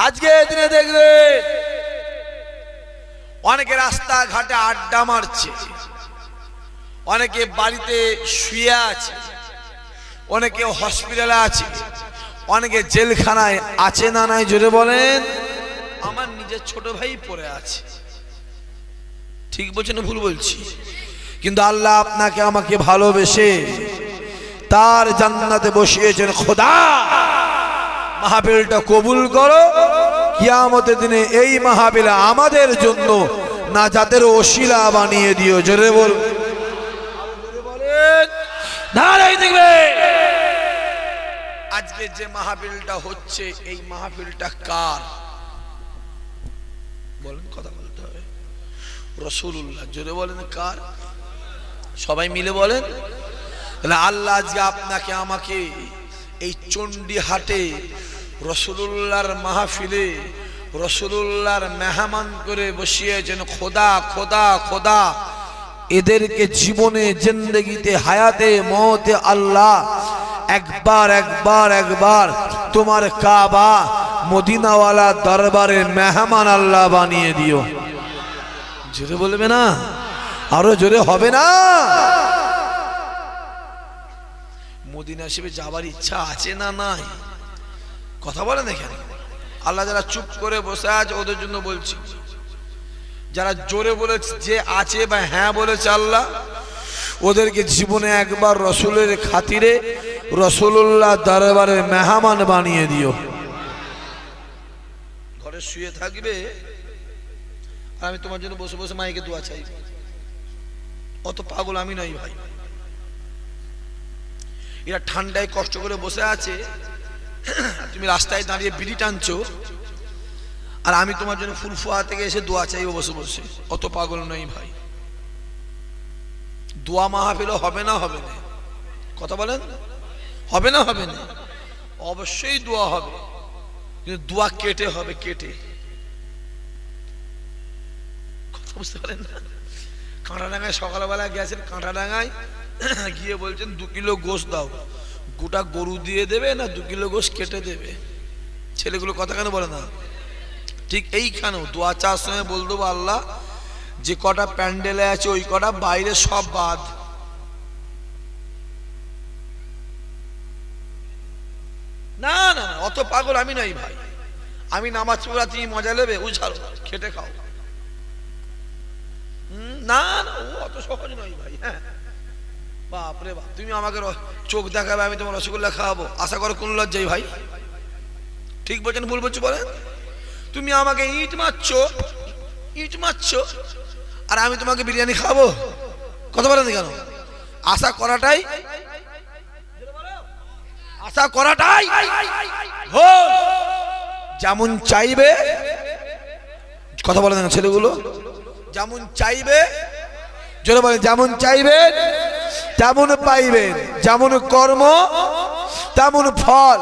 আজকে দিনে দেখবেন অনেকে রাস্তাঘাটে আড্ডা মারছে, অনেকে বাড়িতে শুয়ে আছে, অনেকে হসপিটালে আছে, অনেকে জেলখানায় আছে না নাই জোরে বলেন। আমার নিজের ছোট ভাই পড়ে আছে। ঠিক বলছেন ভুল বলছি? কিন্তু আল্লাহ আপনাকে আমাকে ভালোবেসে তার জান্নাতে বসিয়েছেন। খোদা মাহফিলটা কবুল করো, কিয়ামতের দিনে এই মাহফিল আমাদের জন্য নাজাতের ওসিলা বানিয়ে দিও। জোরে বল, নারাই দেখবে। আজকে যে মাহফিলটা হচ্ছে, এই মাহফিলটা কার বলেন? কথা বলতে হবে। রাসূলুল্লাহ। জোরে বলেন কার? সবাই মিলে বলেন। তাহলে আল্লাহ আজকে আপনাকে আমাকে এই চণ্ডীহাটে রাসূলুল্লাহর মাহফিলে রাসূলুল্লাহর মেহমান করে বসিয়েছেন। খোদা খোদা খোদা এদেরকে জীবনে জিন্দেগিতে হায়াতে মওতে আল্লাহ একবার একবার একবার তোমার কাবা মদিনাওয়ালা দরবারে মেহমান আল্লাহ বানিয়ে দিও। জোরে বলবে না? আরো জোরে হবে না? মদিনা শরীফে যাবার ইচ্ছা আছে না নাই? কথা বলেন এখানে। আল্লাহ যারা চুপ করে বসে আছে ওদের জন্য বলছি, যারা জোরে বলেছে যে আছে বা হ্যাঁ বলেছে আল্লাহ, ওদেরকে জীবনে একবার রসুলের খাতিরে রাসূলুল্লাহ দরবারে মেহমান বানিয়ে দিও। ঘরে শুয়ে থাকবে আর আমি তোমার জন্য বসে বসে মাইকে দোয়া চাই, অত পাগল আমি নই ভাই। এরা ঠান্ডায় কষ্ট করে বসে আছে, তুমি রাস্তায় দাঁড়িয়ে বিড়ি টানছো, আর আমি তোমার জন্য ফুলফুয়া থেকে এসে দোয়া চাইবো বসে বসে। অত পাগল নই ভাই। দোয়া মাহফিল হবে না? হবে না? কথা বলেন। হবে না? হবে না? অবশ্যই দোয়া হবে, কিন্তু দোয়া কেটে হবে, কেটে। কথা বুঝতে পারেন না? কাঁটাডাঙ্গায় সকালবেলা গেছেন, কাঁটাডাঙ্গায় গিয়ে বলছেন 2 কিলো গোশত দাও। গোটা গরু দিয়ে দেবে না 2 কিলো গোশত কেটে দেবে? ছেলেগুলো কথা কেন বলে না? ঠিক এইখানেও দোয়া চার সময় বল দেবো, আল্লাহ যে কটা প্যান্ডেলে আছে ওই কটা, বাইরে সব বাদ। না না না, অত পাগল আমি নাই ভাই। আমি নামাজ পড়া তুমি মজা নেবে, ও ছাড়ো, খেটে খাও। না না, ও অত সহজ নয় ভাই। হ্যাঁ বাপরে বাপ, তুমি আমাকে চোখ দেখাবে, আমি তোমার রসগোল্লা খাওয়াবো, আশা করো কোন লজ্জাই ভাই? ঠিক বলছেন ভুল বলছো বলেন? তুমি আমাকে ইট মারছো আর আমি তোমাকে বিরিয়ানি খাবো? কথা বলেন কেন? আশা করাটাই যেমন চাইবে। কথা বলেন ছেলেগুলো, যেমন চাইবে, জোরে বলেন, যেমন চাইবেন তেমন পাইবেন, যেমন কর্ম তেমন ফল।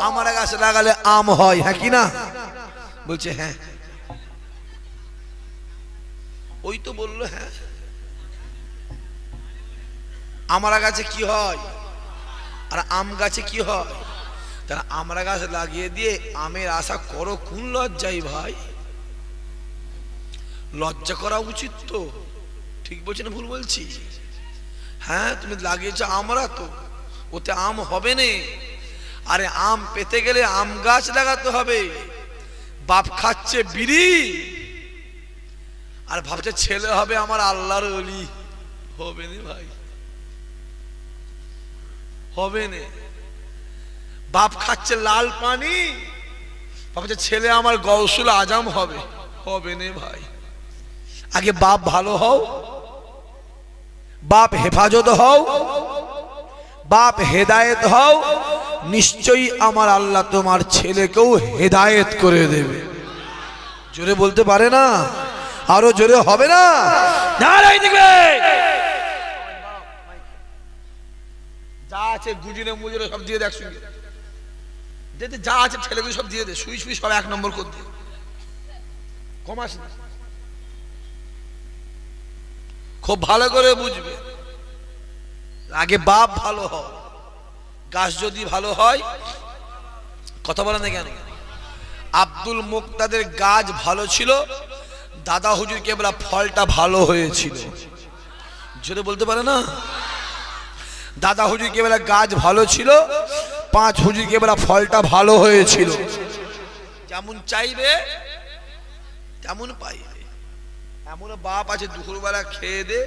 আমার গাছে লাগালে আম হয়, হ্যাঁ কি না? বলছে হ্যাঁ। ওই তো বললো হ্যাঁ। আমার গাছে কি হয় আর আম গাছে কি হয়? তারা আমরা গাছ লাগিয়ে দিয়ে আমের আশা করো কোন লজ্জাই ভাই? লজ্জা করা উচিত তো। ঠিক বলছি না ভুল বলছি? হ্যাঁ তুমি লাগিয়েছো আমরা, তো ওতে আম হবে না। আরে আম পেতে গেলে আম গাছ লাগাতে হবে। বাপ খাচ্ছে বিড়ি আর ভাবছে ছেলে হবে আমার আল্লাহর ওলি। হবে না ভাই, হবে না। বাপ খাচ্ছে লাল পানি, ভাবছে ছেলে আমার গৌসুল আজম হবে। হবে না ভাই। আগে বাপ ভালো হও, বাপ হেফাজত হও, বাপ হেদায়েত হও, নিশ্চয়ই আমার আল্লাহ তোমার ছেলেকেও হেদায়েত করে দেবে। জোরে বলতে পারে না? আরো জোরে হবে না? নারাই দিবে। যা আছে গুজিরে মুজিরে সব দিয়ে দেখ, শুনে দে, যা আছে ছেলেগুলো সব দিয়ে দে, সুই সুই সব 1 নম্বর করে দে, কমাস না। খুব ভালো করে বুঝবে, আগে বাপ ভালো হও। গাছ যদি ভালো হয়, কথা বলে না কেন? আব্দুল মুক্তাদের গাছ ভালো ছিল, দাদা হুজুর কেবলা ফলটা ভালো হয়েছিল। যেটা বলতে পারে না, দাদা হুজুর কেবলা গাছ ভালো ছিল, 5 হুজুর কেবলা ফলটা ভালো হয়েছিল। যেমন চাইবে তেমন পাইবে। এমন বাপ আছে দুপুরবেলা খেয়ে দে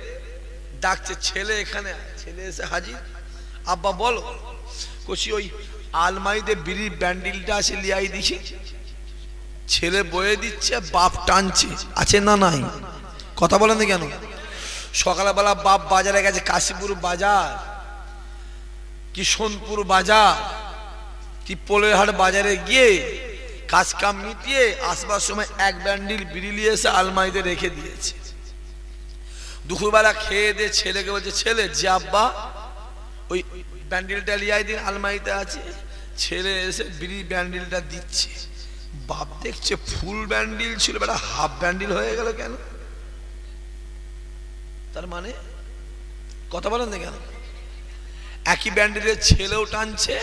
ডাকছে ছেলে, এখানে ছেলে এসে হাজির, আব্বা বলো। কষি ওই আলমারিতে বিড়ির ব্যান্ডিলটা আছে লিয়াই দিছি। ছেলে বয়ে দিচ্ছে, বাপ টানছে, আছে না নাই? কথা বলেন না কেন? সকালবেলা বাপ বাজারে গেছে, কাশীপুর বাজার কি সোনপুর বাজার কি পোলেরহাট বাজারে গিয়ে কাজ কাম মিটিয়ে আসবার সময় 1 ব্যান্ডিল বিড়ি নিয়ে এসে আলমারিতে রেখে দিয়েছে। দুপুরবেলা খেয়ে দিয়ে ছেলেকে বলছে, ছেলে যে আব্বা ওই ব্যান্ডিলটা লিয়াই দিন, আলমারিতে আছে। ছেলে এসে বিড়ি ব্যান্ডিলটা দিচ্ছে, বাপ দেখছে ফুল ব্যান্ডিল ছিল, বেটা হাফ ব্যান্ডিল হয়ে গেল কেন? তার মানে কথা বলেন না কেন? একই ব্যান্ডিলের ছেলেও টানছে,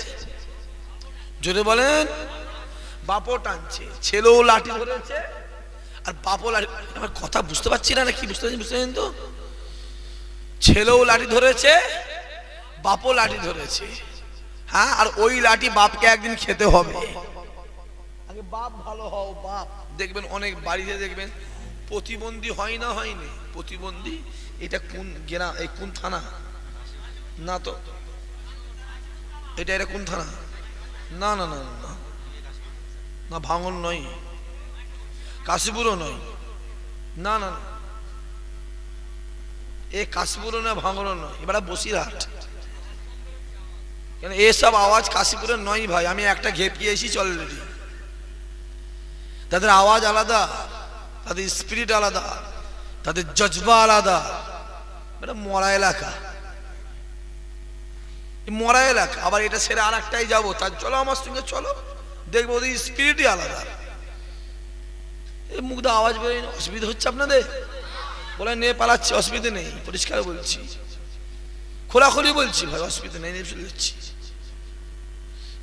জোরে বলেন, বাপও টানছে, ছেলেও লাঠি ধরেছে আর বাপও লাঠি। আমার কথা বুঝতে পারছি না, কি বুঝতে পারছেন তো? ছেলেও লাঠি ধরেছে, বাপও লাঠি ধরেছে। হ্যাঁ, আর ওই লাঠি বাপকে একদিন খেতে হবে। আগে বাপ ভালো হও। বাপ দেখবেন অনেক বাড়িতে দেখবেন প্রতিবন্ধী হয় না, হয়নি প্রতিবন্ধী। এটা কোন গ্রাম, এই কোন থানা? না তো, এটা কোন থানা? না না না না না, ভাঙন নয়, কাশীপুরও নয়, না না না, এ কাশীপুরও না, ভাঙনও নয়, এবার বসিরহাট। কেন এসব আওয়াজ কাশীপুরের নয় ভাই, আমি একটা ঘেপিয়ে এসেছি অলরেডি। তাদের আওয়াজ আলাদা, তাদের স্পিরিট আলাদা, তাদের জজবা আলাদা। এটা মরা এলাকা, মরা এলাকা। আবার এটা ছেড়ে আর একটাই যাবো, তার চলো আমার সঙ্গে চলো, দেখবো ওদের স্পিরিটই আলাদা। এই মুখটা আওয়াজ বেরোয় না, অসুবিধা হচ্ছে আপনাদের? বলে নিয়ে পালাচ্ছি, অসুবিধা নেই, পরিষ্কার বলছি, খোলাখুলি বলছি ভাই, অসুবিধা নেই, নিয়ে চলে যাচ্ছি।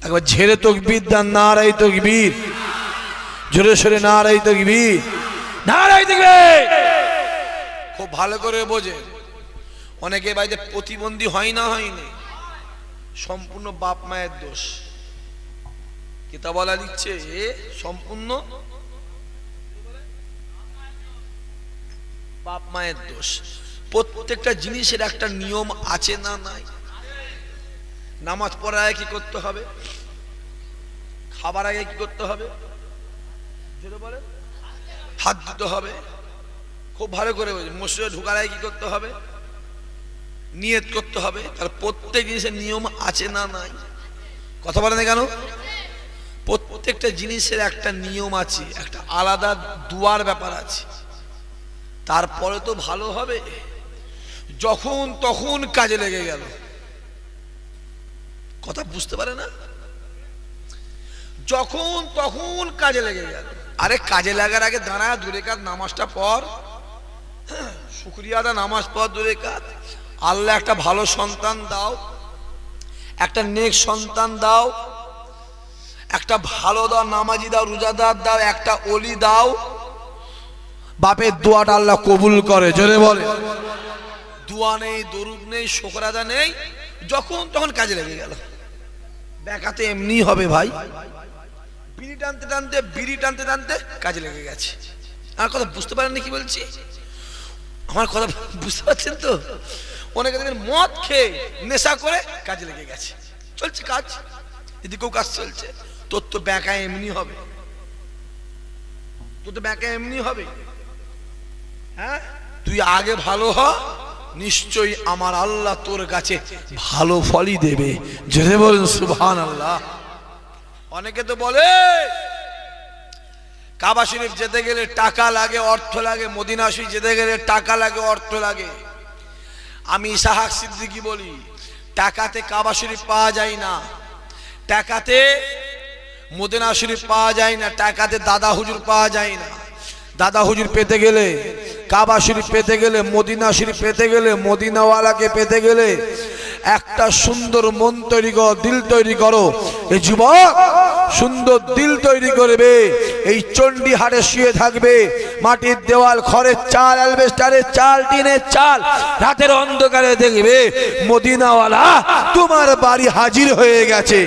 একবার ঝেড়ে তকবীর দান, নারায়ে তাকবীর, জোরে সোরে নারায়ে তাকবীর, নারায়ে তাকবীর। খুব ভালো করে বোঝে, অনেকে বাড়িতে প্রতিবন্ধী হয় না, হয়নি, সম্পূর্ণ বাপ মায়ের দোষ। কিতাব বলা দিচ্ছে সম্পূর্ণ বাপ মায়ের দোষ। প্রত্যেকটা জিনিসের একটা নিয়ম আছে না নাই? নামাজ পড়ার আগে কি করতে হবে? খাবার আগে কি করতে হবে? হাত ধুতে হবে। খুব ভালো করে মসজিদে ঢোকার আগে কি করতে হবে? নিয়ত করতে হবে। তার প্রত্যেক জিনিসের নিয়ম আছে না নাই? কথা বলে না কেন? প্রত্যেকটা জিনিসের একটা নিয়ম আছে, একটা আলাদা দুয়ার ব্যাপার আছে। তারপরে তো ভালো হবে। যখন তখন কাজে লেগে গেল, কথা বুঝতে পারে না? যখন তখন কাজে লেগে গেল। আরে কাজে লাগার আগে দাঁড়া, 2 রাকাত নামাজটা পড়, শুকরিয়া দা, নামাজ পড় 2 রাকাত। আল্লাহ একটা ভালো সন্তান দাও, একটা নেক সন্তান দাও, একটা ভালো দাও, নামাজি দাও, রোজাদার দাও, একটা ওলি দাও। বাপের দোয়াটা আল্লাহ কবুল করে, জোরে বলে। দোয়া নেই, দরুদ নেই, শুকর আদা নেই, যখন তখন কাজে লেগে গেল। বেকাতে এমনি হবে ভাই, বিড়ি টানতে টানতে কাজে লেগে গেছে। আমার কথা বুঝতে পারেননি কি বলছি? আমার কথা বুঝতে পারছেন তো? অনেকে দেখেন মদ খেয়ে নেশা করে কাজে লেগে গেছে, চলছে কাজ, এদিকেও কাজ চলছে। তোর তো বেকা এমনি হবে, তোর তো বেকা এমনি হবে। হ্যাঁ, তুই আগে ভালো হ, নিশ্চয়ই আমার আল্লাহ তোর কাছে ভালো ফলই দেবে। জোরে বলেন সুবহানাল্লাহ। অনেকে তো বলে কাবা শরীফ যেতে গেলে টাকা লাগে, অর্থ লাগে, মদিনা শরীফ যেতে গেলে টাকা লাগে, অর্থ লাগে। আমি ইসহাক সিদ্দিকী বলি, টাকাতে কাবা শরীফ পাওয়া যায় না, টাকাতে মদিনা শরীফ পাওয়া যায় না, টাকাতে দাদা হুজুর পাওয়া যায় না। দাদা হুজুর পেতে গেলে, কাবা শরীফ পেতে গেলে, মদিনা শরীফ পেতে গেলে, মদিনাওয়ালাকে পেতে গেলে একটা সুন্দর মন তৈরি করো, দিল তৈরি করো। এই যুবক সুন্দর দিল তৈরি করবে, এই চণ্ডীহাটে শুয়ে থাকবে, মাটির দেওয়াল, খড়ের চাল, অ্যালবেস্টারের চাল, টিনের চাল, রাতের অন্ধকারে দেখবে মদিনাওয়ালা তোমার বাড়ি হাজির হয়ে গেছে।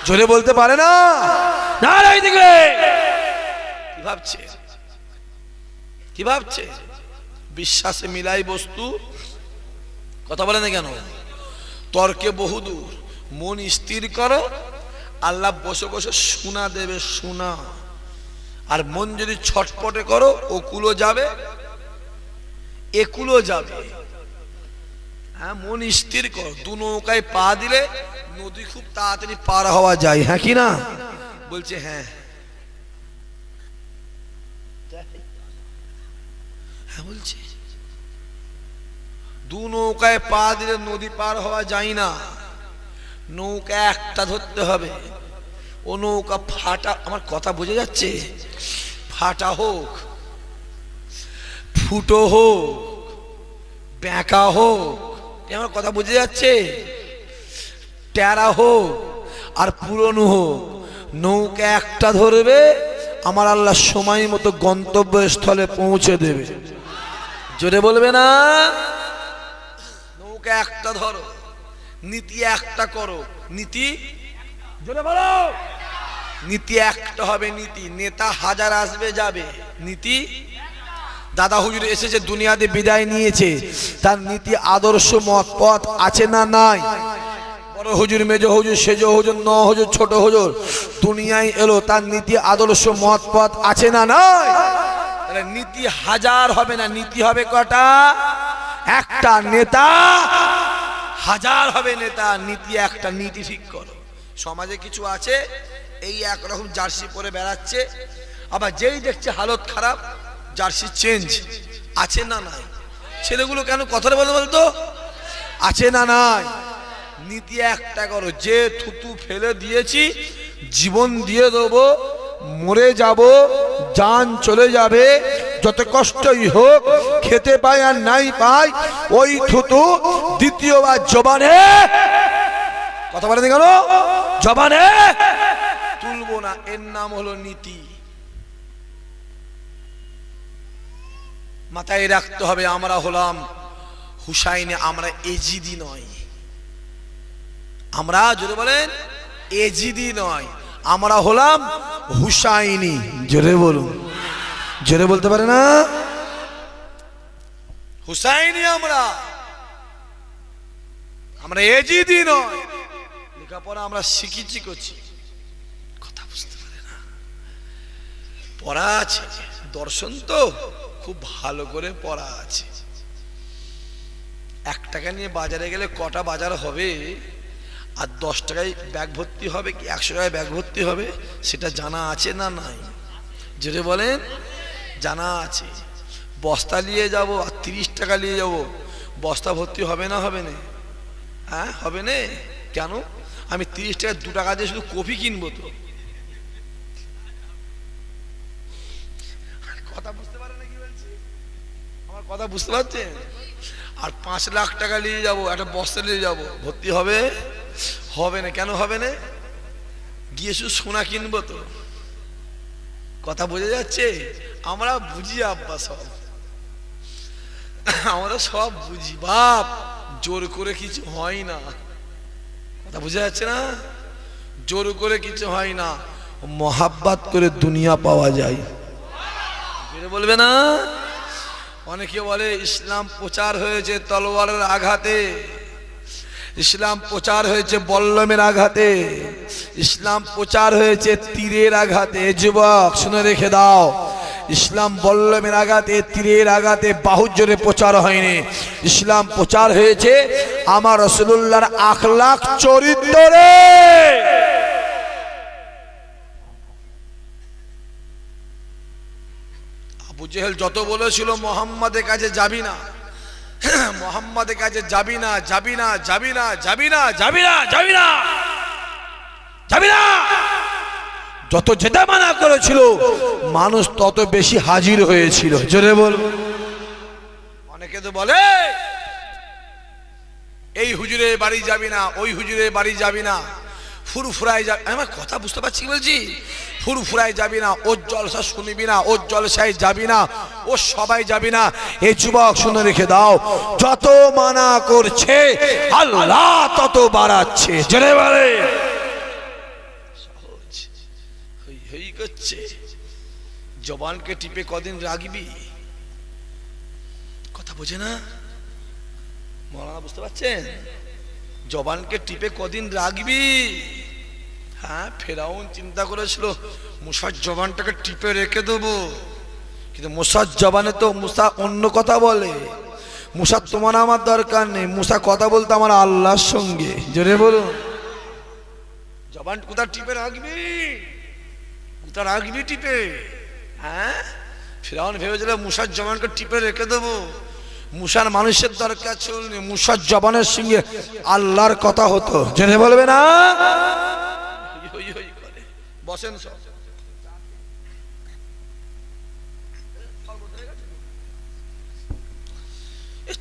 জোরে বলতে পারে না? নারাই দেখবে কি ভাবছে, কি ভাবছে? বিশ্বাসে মিলাই বস্তু, কথা বলে না কেন? তর্কে বহুদূর, মন স্থির করো, আল্লাহ বসে বসে শোনা দেবে, শোনা। আর মন যদি ছটপটে করো, ওকুলো যাবে, একুলো যাবে। হ্যাঁ, মন স্থির করো, দু নৌকায় পা দিলে নদী খুব তাড়াতাড়ি পার হওয়া যায়। হ্যাঁ কি না? বলছে হ্যাঁ, হ্যাঁ বলছে। দু নৌকায় পা দিলে নদী পার হওয়া যায় না, নৌকা একটা ধরতে হবে। ও নৌকা ফাটা, আমার কথা বোঝা যাচ্ছে? ফাটা হোক, ফুটো হোক, ব্যাঁকা হোক, আমার কথা বোঝা যাচ্ছে? টেরা হোক আর পুরনো হোক, নৌকা একটা ধরবে, আমার আল্লাহ সময় মতো গন্তব্যস্থলে পৌঁছে দেবে। জোরে বলবে না? নৌকা একটা ধরো, নীতি একটা করো। নীতি, জোরে বলো, নীতি একটা হবে। নীতি, নেতা হাজার আসবে যাবে, নীতি। দাদা হুজুর এসেছে, দুনিয়াতে বিদায় নিয়েছে, তার নীতি আদর্শ মত পথ আছে না নাই? বড় হুজুর, মেজ হুজুর, সেজ হুজুর, ন হুজুর, ছোট হুজুর দুনিয়ায় এলো, তার নীতি আদর্শ মত পথ আছে না নাই? নীতি হাজার হবে না, নীতি হবে কটা? একটা। নেতা হাজার হবে, নেতা নীতি একটা। নীতি ঠিক করো। সমাজে কিছু আছে এই একরকম জার্সি পরে বেড়াচ্ছে, আবার যেই দেখছে হালত খারাপ জার্সি চেঞ্জ। আছে না নাই? ছেলেগুলো কেন কথাটা বলতে বলতো? আছে না নাই? নীতি একটা করো, যে থুতু ফেলে দিয়েছি জীবন দিয়ে দেবো, মরে যাব, জান চলে যাবে, যত কষ্টই হোক, খেতে পাই আর নাই পাই, ওই থুতু দ্বিতীয়বার জবানে, কথা বলেন কেন, জবানে তুলবো না। এর নাম হলো নীতি। মাথায় রাখতে হবে, আমরা হলাম হুসাইনে, আমরা এজিদি নয়। আমরা, জোরে বলেন, এজিদি নয়, আমরা হলাম হুসাইনি। জোরে বলুন, জোরে বলতে পারে না? হুসাইনি আমরা, আমরা এজিদি নয়। লেখাপড়া আমরা শিখিছি, করছি, কথা বুঝতে পারে না। পড়া আছে, দর্শন তো খুব ভালো করে পড়া আছে। 1 টাকা নিয়ে বাজারে গেলে কটা বাজার হবে, আর 10 টাকায় ব্যাগ ভর্তি হবে কি 100 টাকায় ব্যাগ ভর্তি হবে, সেটা জানা আছে না নাই? জোরে বলেন, জানা আছে। বস্তা নিয়ে যাব আর 30 টাকা নিয়ে যাব, বস্তা ভর্তি হবে না? হবে না? হ্যাঁ হবে না? কেন? আমি 30 টাকায় 2 টাকা দিয়ে শুধু কফি কিনবো তো। কথা বুঝতে পারে না কি বলছি? আমার কথা বুঝতে পারছেন? আর 5 লাখ টাকা নিয়ে যাব, একটা বস্তা নিয়ে যাব, ভর্তি হবে? হবে না। কেন হবে না? গিয়ে শুধু সোনা কিনবো তো। কথা বোঝা যাচ্ছে? আমরা বুঝি আব্বা, সব আমরা সব বুঝি বাপ, জোর করে কিছু হয় না। কথা বোঝা যাচ্ছে না? জোর করে কিছু হয় না, মোহাব্বত করে দুনিয়া পাওয়া যায়। বলবে না? অনেকে বলে ইসলাম প্রচার হয়েছে তলোয়ারের আঘাতে, ইসলাম প্রচার হয়েছে বল্লমের আঘাতে, ইসলাম প্রচার হয়েছে তীরের আঘাতে। যুবক শুনে রেখে দাও, ইসলাম বল্লমের আঘাতে, তীরের আঘাতে, বাহুজ্জরে প্রচার হয়নি। ইসলাম প্রচার হয়েছে আমার রাসূলুল্লাহর আখলাক চরিত্রে। আবু জেহেল যত বলেছিল মুহাম্মাদের কাছে যাবি না, মুহাম্মাদের কাছে যাবি না, যাবি না, যাবি না, যাবি না, যাবি না, যাবি না, যাবি না, যত যেতে মানা করেছিল মানুষ তত বেশি হাজির হয়েছিল। জোরে বল। অনেকে তো বলে এই হুজুরের বাড়ি যাবি না, ওই হুজুরের বাড়ি যাবি না, ফুরফুরায় যাবি। আমার কথা বুঝতে পারছি কি বলছি? ফুরফুরায় যাবি না, ওর জলসা শুনবি না, ওর জলসায় যাবি না, ও সবাই যাবি না। এই যুবক শুনে রেখে দাও, যত মানা করছে আল্লাহ তত বাড়াচ্ছে। জোরে বলে হই করছে। জবানকে টিপে কদিন রাখবি? কথা বোঝে না মৌলানা, বুঝতে পারছেন? জবানকে টিপে কদিন রাখবি? হ্যাঁ, ফেরাউন চিন্তা করেছিল মুসার জবানটাকে টিপে রেখে দেবো, কিন্তু মুসার জবানে তো মুসা অন্য কথা বলে। মুসা তোমার আমার দরকার নেই, মুসা কথা বলতো আমার আল্লাহর সঙ্গে। জোরে বলুন, জবান কোথা টিপে রাখবি? কোথা রাখবি টিপে? হ্যাঁ, ফেরাউন ভেবেছিল মুসার জবানকে টিপে রেখে দেবো। মুসার মানুষের দরকার ছিল, মুসার জবানের সঙ্গে আল্লাহর কথা হতো। জেনে বলবে না, বসেন সব।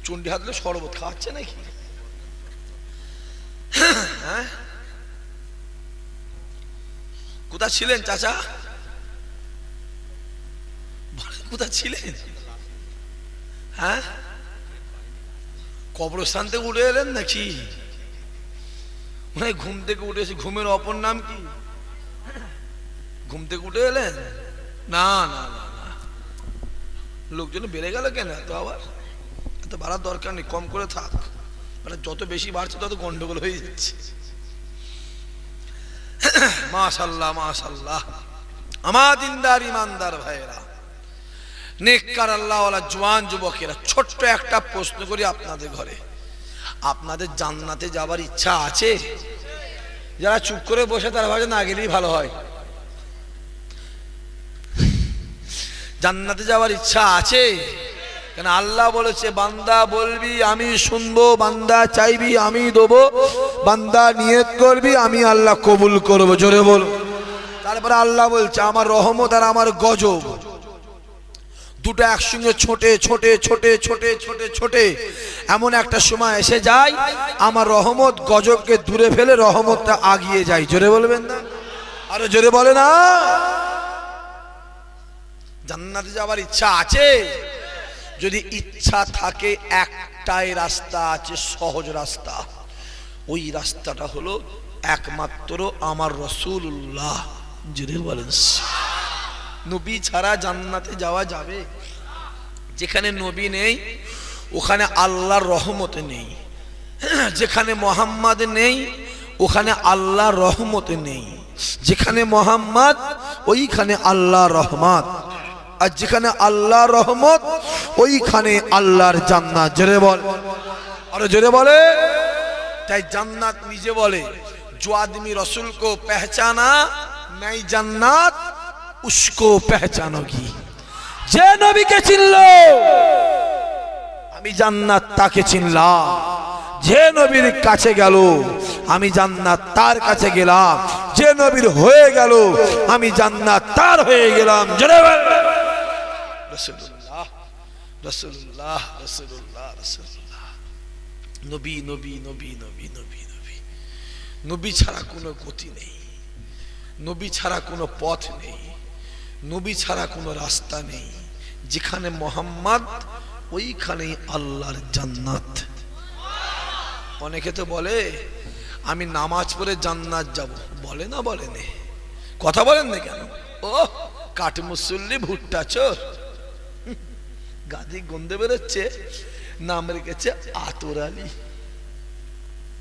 চন্ডী হাতলে শরবত খাওয়াচ্ছে নাকি? হ্যাঁ, কোথা ছিলেন চাচা? কোথা ছিলেন? হ্যাঁ, কবরস্থান থেকে উঠে এলেন নাকি? ঘুম থেকে উঠেছি। ঘুমের অপর নাম কি? ঘুম থেকে উঠে এলেন? না না না না, লোকজন বেড়ে গেল কেন? এত আবার এত বাড়ার দরকার নেই, কম করে থাক। মানে যত বেশি বাড়ছে তত গন্ডগোল হয়ে যাচ্ছে। মাশাআল্লাহ মাশাআল্লাহ, আমার দিনদার ইমানদার ভাইয়েরা, নেককার আল্লাহওয়ালা জওয়ান যুবকেরা, ছোট্ট একটা প্রশ্ন করি আপনাদের ঘরে, আপনাদের জান্নাতে যাবার ইচ্ছা আছে? যারা চুপ করে বসে তারা ভাবে না গেলেই ভালো হয়। জান্নাতে যাওয়ার ইচ্ছা আছে? কেন আল্লাহ বলেছে বান্দা বলবি আমি শুনবো, বান্দা চাইবি আমি দেবো, বান্দা নিয়ত করবি আমি আল্লাহ কবুল করবো। জোরে বল। তারপরে আল্লাহ বলছে আমার রহমত আর আমার গজব দুটো একসঙ্গে ছোটে ছোটে ছোটে ছোটে ছোটে ছোটে এমন একটা সময় এসে যায় আমার রহমত গজবকে দূরে ফেলে রহমতটা আগিয়ে যায়। জোরে বলবেন না? আরো জোরে বলে না। জান্নাতে যাওয়ার ইচ্ছা আছে? যদি ইচ্ছা থাকে একটাই রাস্তা আছে, সহজ রাস্তা। ওই রাস্তাটা হলো একমাত্র আমার রাসূলুল্লাহ। জোরে বলেন। নবী ছাড়া জান্নাতে যাওয়া যাবে? যেখানে নবী নেই ওখানে আল্লাহর রহমত নেই, যেখানে মোহাম্মদ নেই ওখানে আল্লাহর রহমত নেই, যেখানে মোহাম্মদ ওইখানে আল্লাহর রহমত, আর যেখানে আল্লাহর রহমত ওইখানে আল্লাহর জান্নাত। জোরে বল, আরে জোরে বলে। তাই জান্নাত নিজে বলে जो आदमी रसूल को पहचाना नई जन्नत उसको पहचानोगी। जे नबी के चिनलो आमी जन्नत ताके चिनलाम, जे नबीर काछे गेलो आमी जन्नत तार काछे गेलाम, जे नबीर होये गेलो आमी जन्नत तार होये गेलाम। जरे रसूलुल्लाह रसूलुल्लाह रसूलुल्लाह रसूलुल्लाह। नबी नबी नबी नबी नबी नबी नबी ছাড়া কোনো গতি নেই, নবী ছাড়া কোনো পথ নেই, নবী ছাড়া কোনো রাস্তা নেই। যেখানে মোহাম্মদ ওইখানেই আল্লাহর জান্নাত। অনেকে তো বলে আমি নামাজ পড়ে জান্নাত যাব, বলে না বলে নে, কথা বলেন না কেন? ও কাঠ মুসল্লি ভুট্টা চোর, গাদি গন্ধে বেরোচ্ছে, নাম রেখেছে আতর আলী।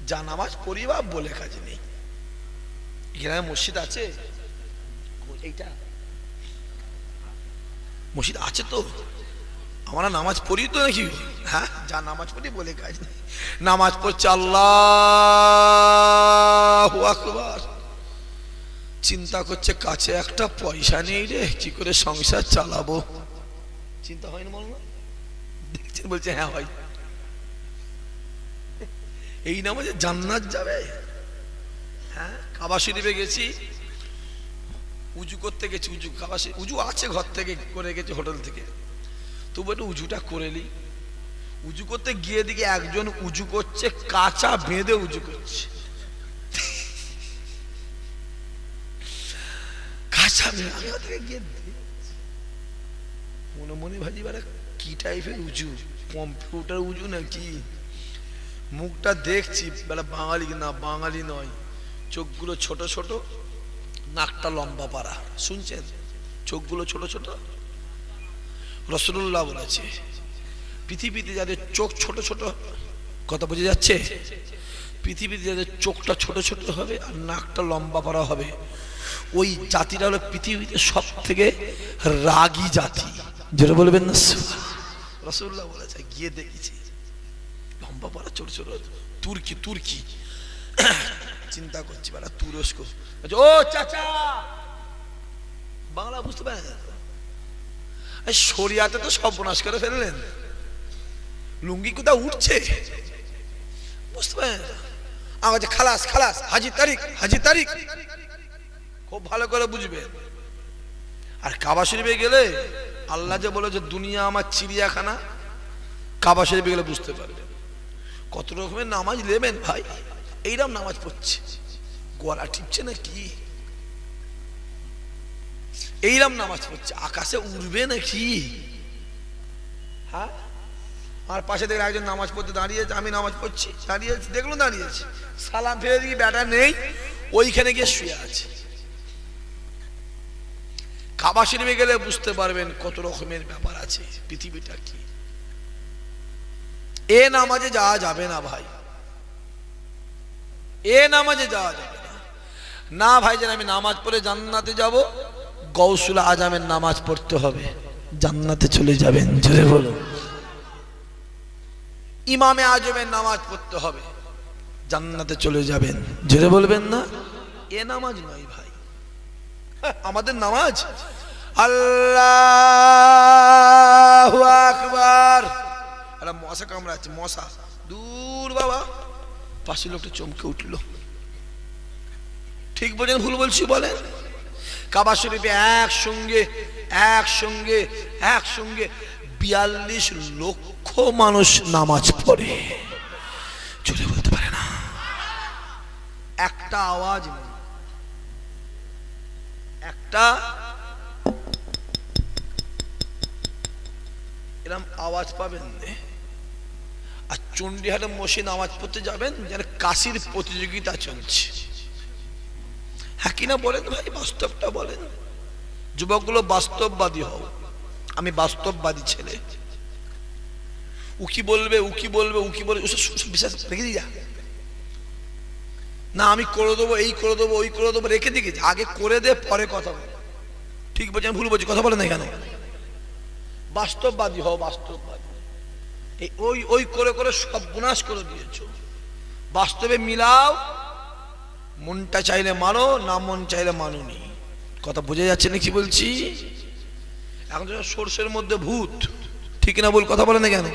যা নামাজ পড়ি বা বলে কাজ নেই। এখানে মসজিদ আছে? এইটা মসজিদ আছে তো, আমরা নামাজ পড়ি তো নাকি? হ্যাঁ, যা নামাজ পড়ি বলে কাজ নেই। নামাজ পড়ছে আল্লাহু আকবার, চিন্তা করছে কাছে একটা পয়সা নেই রে, কি করে সংসার চালাবো। চিন্তা হয় না? বলুন, দেখছেন? বলছে হ্যাঁ হয়। এই নামাজে জান্নাত যাবে? হ্যাঁ, কাবা শরীফে গেছি, উজু করতে গেছি, উজু কাবা উজু আছে ঘর থেকে করে গেছি হোটেল থেকে, তবু একটু উজুটা করে নি। উজু করতে গিয়ে দিকে একজন উজু করছে, কাঁচা বেঁধে উজু করছে। আচ্ছা আমি ওদেরকে গিয়ে মনে মনে ভাজি বেড়া কি টাইপের উঁচু, কম্পিউটার উঁচু নাকি? মুখটা দেখছি বেলা বাঙালি না, বাঙালি নয়, চোখগুলো ছোট ছোট, নাকটা লম্বা পাড়া। শুনছেন? চোখগুলো ছোট ছোট। রাসূলুল্লাহ বলেছে পৃথিবীতে যাদের চোখ ছোট ছোট, কথা বোঝা যাচ্ছে? পৃথিবীতে যাদের চোখটা ছোট ছোট হবে আর নাকটা লম্বা পাড়া হবে, ওই জাতিটা হলো পৃথিবীতে সব থেকে রাগী জাতি। যেটা বলবেন না? রাসূলুল্লাহ বলেছে, গিয়ে দেখেছি লম্বা পাড়া ছোট ছোট। তুর্কি তুর্কি চিন্তা করছি বেলা, তুরস্ক। ও চাচা, বাংলা বুঝতে পারে না? শরিয়াতে তো সর্বনাশ করে ফেললেন, লুঙ্গি কোথাও উঠছে বুঝতে পারেন? আমার খালাস খালাস, হাজি তারিক হাজি তারিক, খুব ভালো করে বুঝবেন। আর কাবা শরীফে গেলে আল্লাহ যে বলে যে দুনিয়া আমার চিড়িয়াখানা, কাবা শরীফে গেলে বুঝতে পারবেন কত রকমের নামাজ নেবেন ভাই। এইরকম নামাজ পড়ছে, গলা টিপছে না কি? এইরকম নামাজ পড়ছে, আকাশে উড়বে নাকি? হ্যাঁ, আমার পাশে দেখে একজন নামাজ পড়তে দাঁড়িয়েছে, আমি নামাজ পড়ছি, দাঁড়িয়েছি, দেখলো দাঁড়িয়েছি, সালাম ফেলে দিকে ব্যাটা নেই, ওইখানে গিয়ে শুয়ে আছে। কাবা শরীফে গেলে বুঝতে পারবেন কত রকমের ব্যাপার আছে, পৃথিবীটা কি। এ নামাজে যাওয়া যাবে না ভাই, এ নামাজে যাওয়া যাবে না। না ভাই, যেন আমি নামাজ পড়ে জান্নাতে যাব, গৌসুল আজমের নামাজ পড়তে হবে, জান্নাতে চলে যাবেন। জোরে বলো। ইমামে আজমের নামাজ পড়তে হবে, জান্নাতে চলে যাবেন। জোরে বলবেন না? এ নামাজ নয় ভাই, আমাদের নামাজ আল্লাহু আকবার। একটা মশা কামড়াচ্ছে, মশা দূর বাবা, পাশের লোকটা চমকে উঠলো। ঠিক বলেন ভুল বলছি বলেন? কাবা শরীফে একসঙ্গে 42 লক্ষ মানুষ নামাজ পড়ে, জোরে বলতে পারে না, একটা আওয়াজ নেই, একটা এরকম আওয়াজ পাবেন না। আর চণ্ডীহাটে মসজিদ নামাজ পড়তে যাবেন, যেন কাশির প্রতিযোগিতা চলছে। হ্যাঁ কিনা বলেন ভাই? বাস্তবটা বলেন। যুবকগুলো বাস্তববাদী হও, আমি বাস্তববাদী ছেলে। উকি বলবে উকি বলবে উকি বলবে, বিশ্বাস রেখে দিয়ে যা না, আমি করে দেবো, এই করে দেবো, ওই করে দেবো, রেখে দিয়ে আগে করে দে, পরে কথা বল। ঠিক বলছি? ভুল বলছি? কথা বলে না কেন? বাস্তববাদী হও, বাস্তববাদী। ওই করে করে সব বিনাশ করে দিয়েছো। বাস্তবে মিলাও, মনটা চাইলে মানো, না মন চাইলে মানোনি। কথা বোঝা যাচ্ছে না কি বলছি? এখন তো সর্ষের মধ্যে ভূত, ঠিক না বল? কথা বলে না কেন?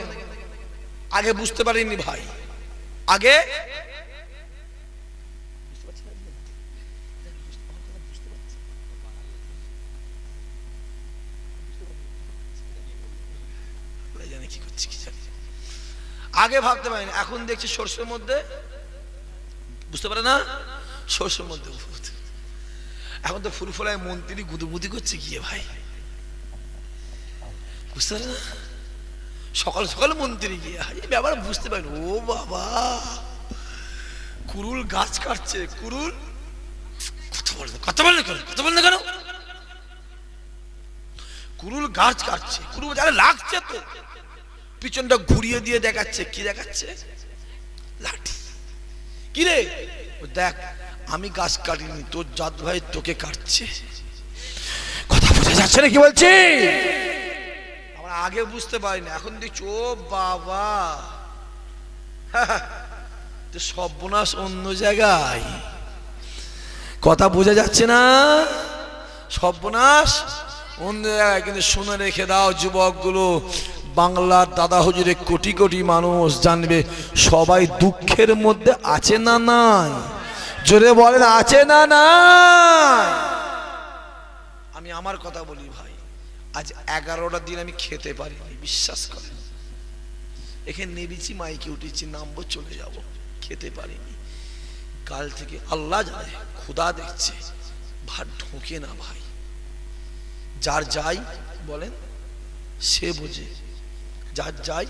আগে বুঝতে পারিনি ভাই, আগে কি করছি কি জানি, আগে ভাবতে পারিনি, এখন দেখছি সর্ষের মধ্যে, বুঝতে পারে না সর্ষের মধ্যে ভূত। এখন তো ফুরফুলায় মন্ত্রী গুদুগুদি করছে গিয়ে ভাই, বুঝতে পারে না? সকাল সকাল মন্ত্রী গিয়ে ব্যাপার বুঝতে পারেন। ও বাবা, কুরুল গাছ কাটছে, কুরুল কথা বলে না কেন? কুরুল গাছ কাটছে, কুরুল যারা লাগছে তো পিছনটা ঘুরিয়ে দিয়ে দেখাচ্ছে, কি দেখাচ্ছে? লাঠি। কি রে? দেখ, আমি গাছ কাটিনি, তোর জাত ভাই তোকে কাটছে। কথা বোঝা যাচ্ছে না কি বলছি? আমরা আগে বুঝতে পারিনি, এখন দেখছি ও বাবা, সর্বনাশ অন্য জায়গায়। কথা বোঝা যাচ্ছে না? সর্বনাশ অন্য জায়গায়। কিন্তু শুনে রেখে দাও যুবকগুলো, বাংলার দাদা হুজুরে কোটি কোটি মানুষ জানবে, সবাই দুঃখের মধ্যে আছে না নাই? জোরে বলেন, আছে না নাই? আমি আমার কথা বলি ভাই, আজ 11টা দিন আমি খেতে পারিনি, বিশ্বাস করেন। এখানে নেমেছি, মাইকে উঠেছি, নামবো, চলে যাব, খেতে পারিনি। কাল থেকে আল্লাহ জানে, খোদা দেখছে, ভাত ঢোকে না ভাই, যার যাই বলেন সে বোঝে, যার যাই।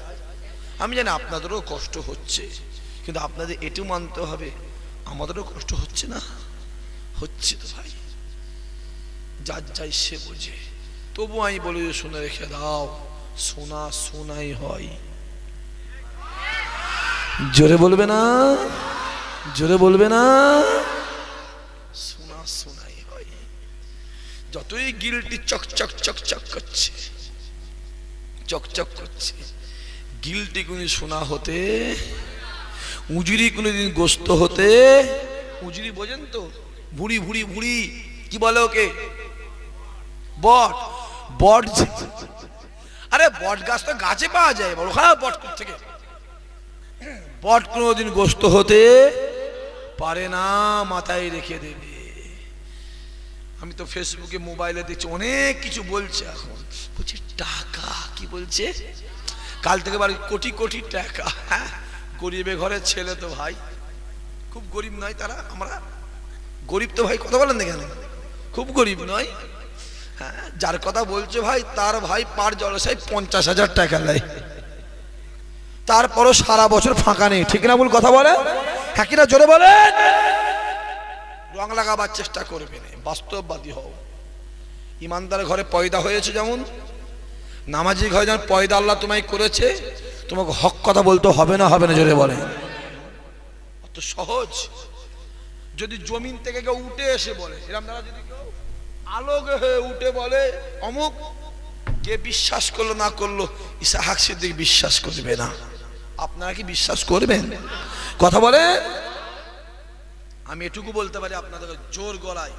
আমি জানি আপনাদেরও কষ্ট হচ্ছে, কিন্তু আপনাদের এটু মানতে হবে আমাদেরও কষ্ট হচ্ছে না, হচ্ছে তো ভাই। যার যাই সে বোঝে। তবু আমি বলি শুনে রেখে দাও, শোনা শোনাই হয়। জোরে বলবে না, জোরে বলবে না, শোনা শোনাই হয়। যতই গিলটি চকচক চকচক করছে, চকচক করছে, গিলটি কোনদিন সোনা হতে, উজুরি কোনদিন গোস্ত হতে। উজুরি বোঝেন তো, ভুড়ি ভুড়ি ভুড়ি কি বলে ওকে, বট। বট, আরে বট গাছ তো গাছে পাওয়া যায়, বলো হ্যাঁ বট থেকে। বট কোনদিন গোস্ত হতে পারে না, মাথায় রেখে দেবে। আমি তো ফেসবুকে মোবাইলে দেখছি অনেক কিছু বলছে এখন, বলছে টাকা, কি বলছে কাল থেকে বাড়ি কোটি কোটি টাকা। হ্যাঁ, গরিবে ঘরের ছেলে তো ভাই, খুব গরিব নয় তারা, আমরা গরিব তো ভাই, কথা বলেন না কেন, খুব গরিব নয়। হ্যাঁ, যার কথা বলছে ভাই তার ভাই পার জলসায় 50,000 টাকা নেয়, তারপরও সারা বছর ফাঁকা নেই, ঠিক না বল কথা বলে, হ্যাঁ কিনা জোরে বলেন। রং লাগাবার চেষ্টা করবে না, বাস্তববাদী হও। ইমানদার ঘরে পয়দা হয়েছে যেমন, নামাজি ঘরে যেমন পয়দা আল্লাহ তোমায় করেছে, তোমাকে হক কথা বলতে হবে না, হবে না জোরে বলে। অত সহজ। যদি জমিন থেকে কেউ উঠে এসে বলে, এরকম দ্বারা যদি কেউ আলোকে হয়ে উঠে বলে অমুক, কে বিশ্বাস করলো না করলো, ইসহাক সিদ্দিক বিশ্বাস করবে না। আপনারা কি বিশ্বাস করবেন? কথা বলে। আমি এটুকু বলতে পারি আপনাদের জোর গলায়,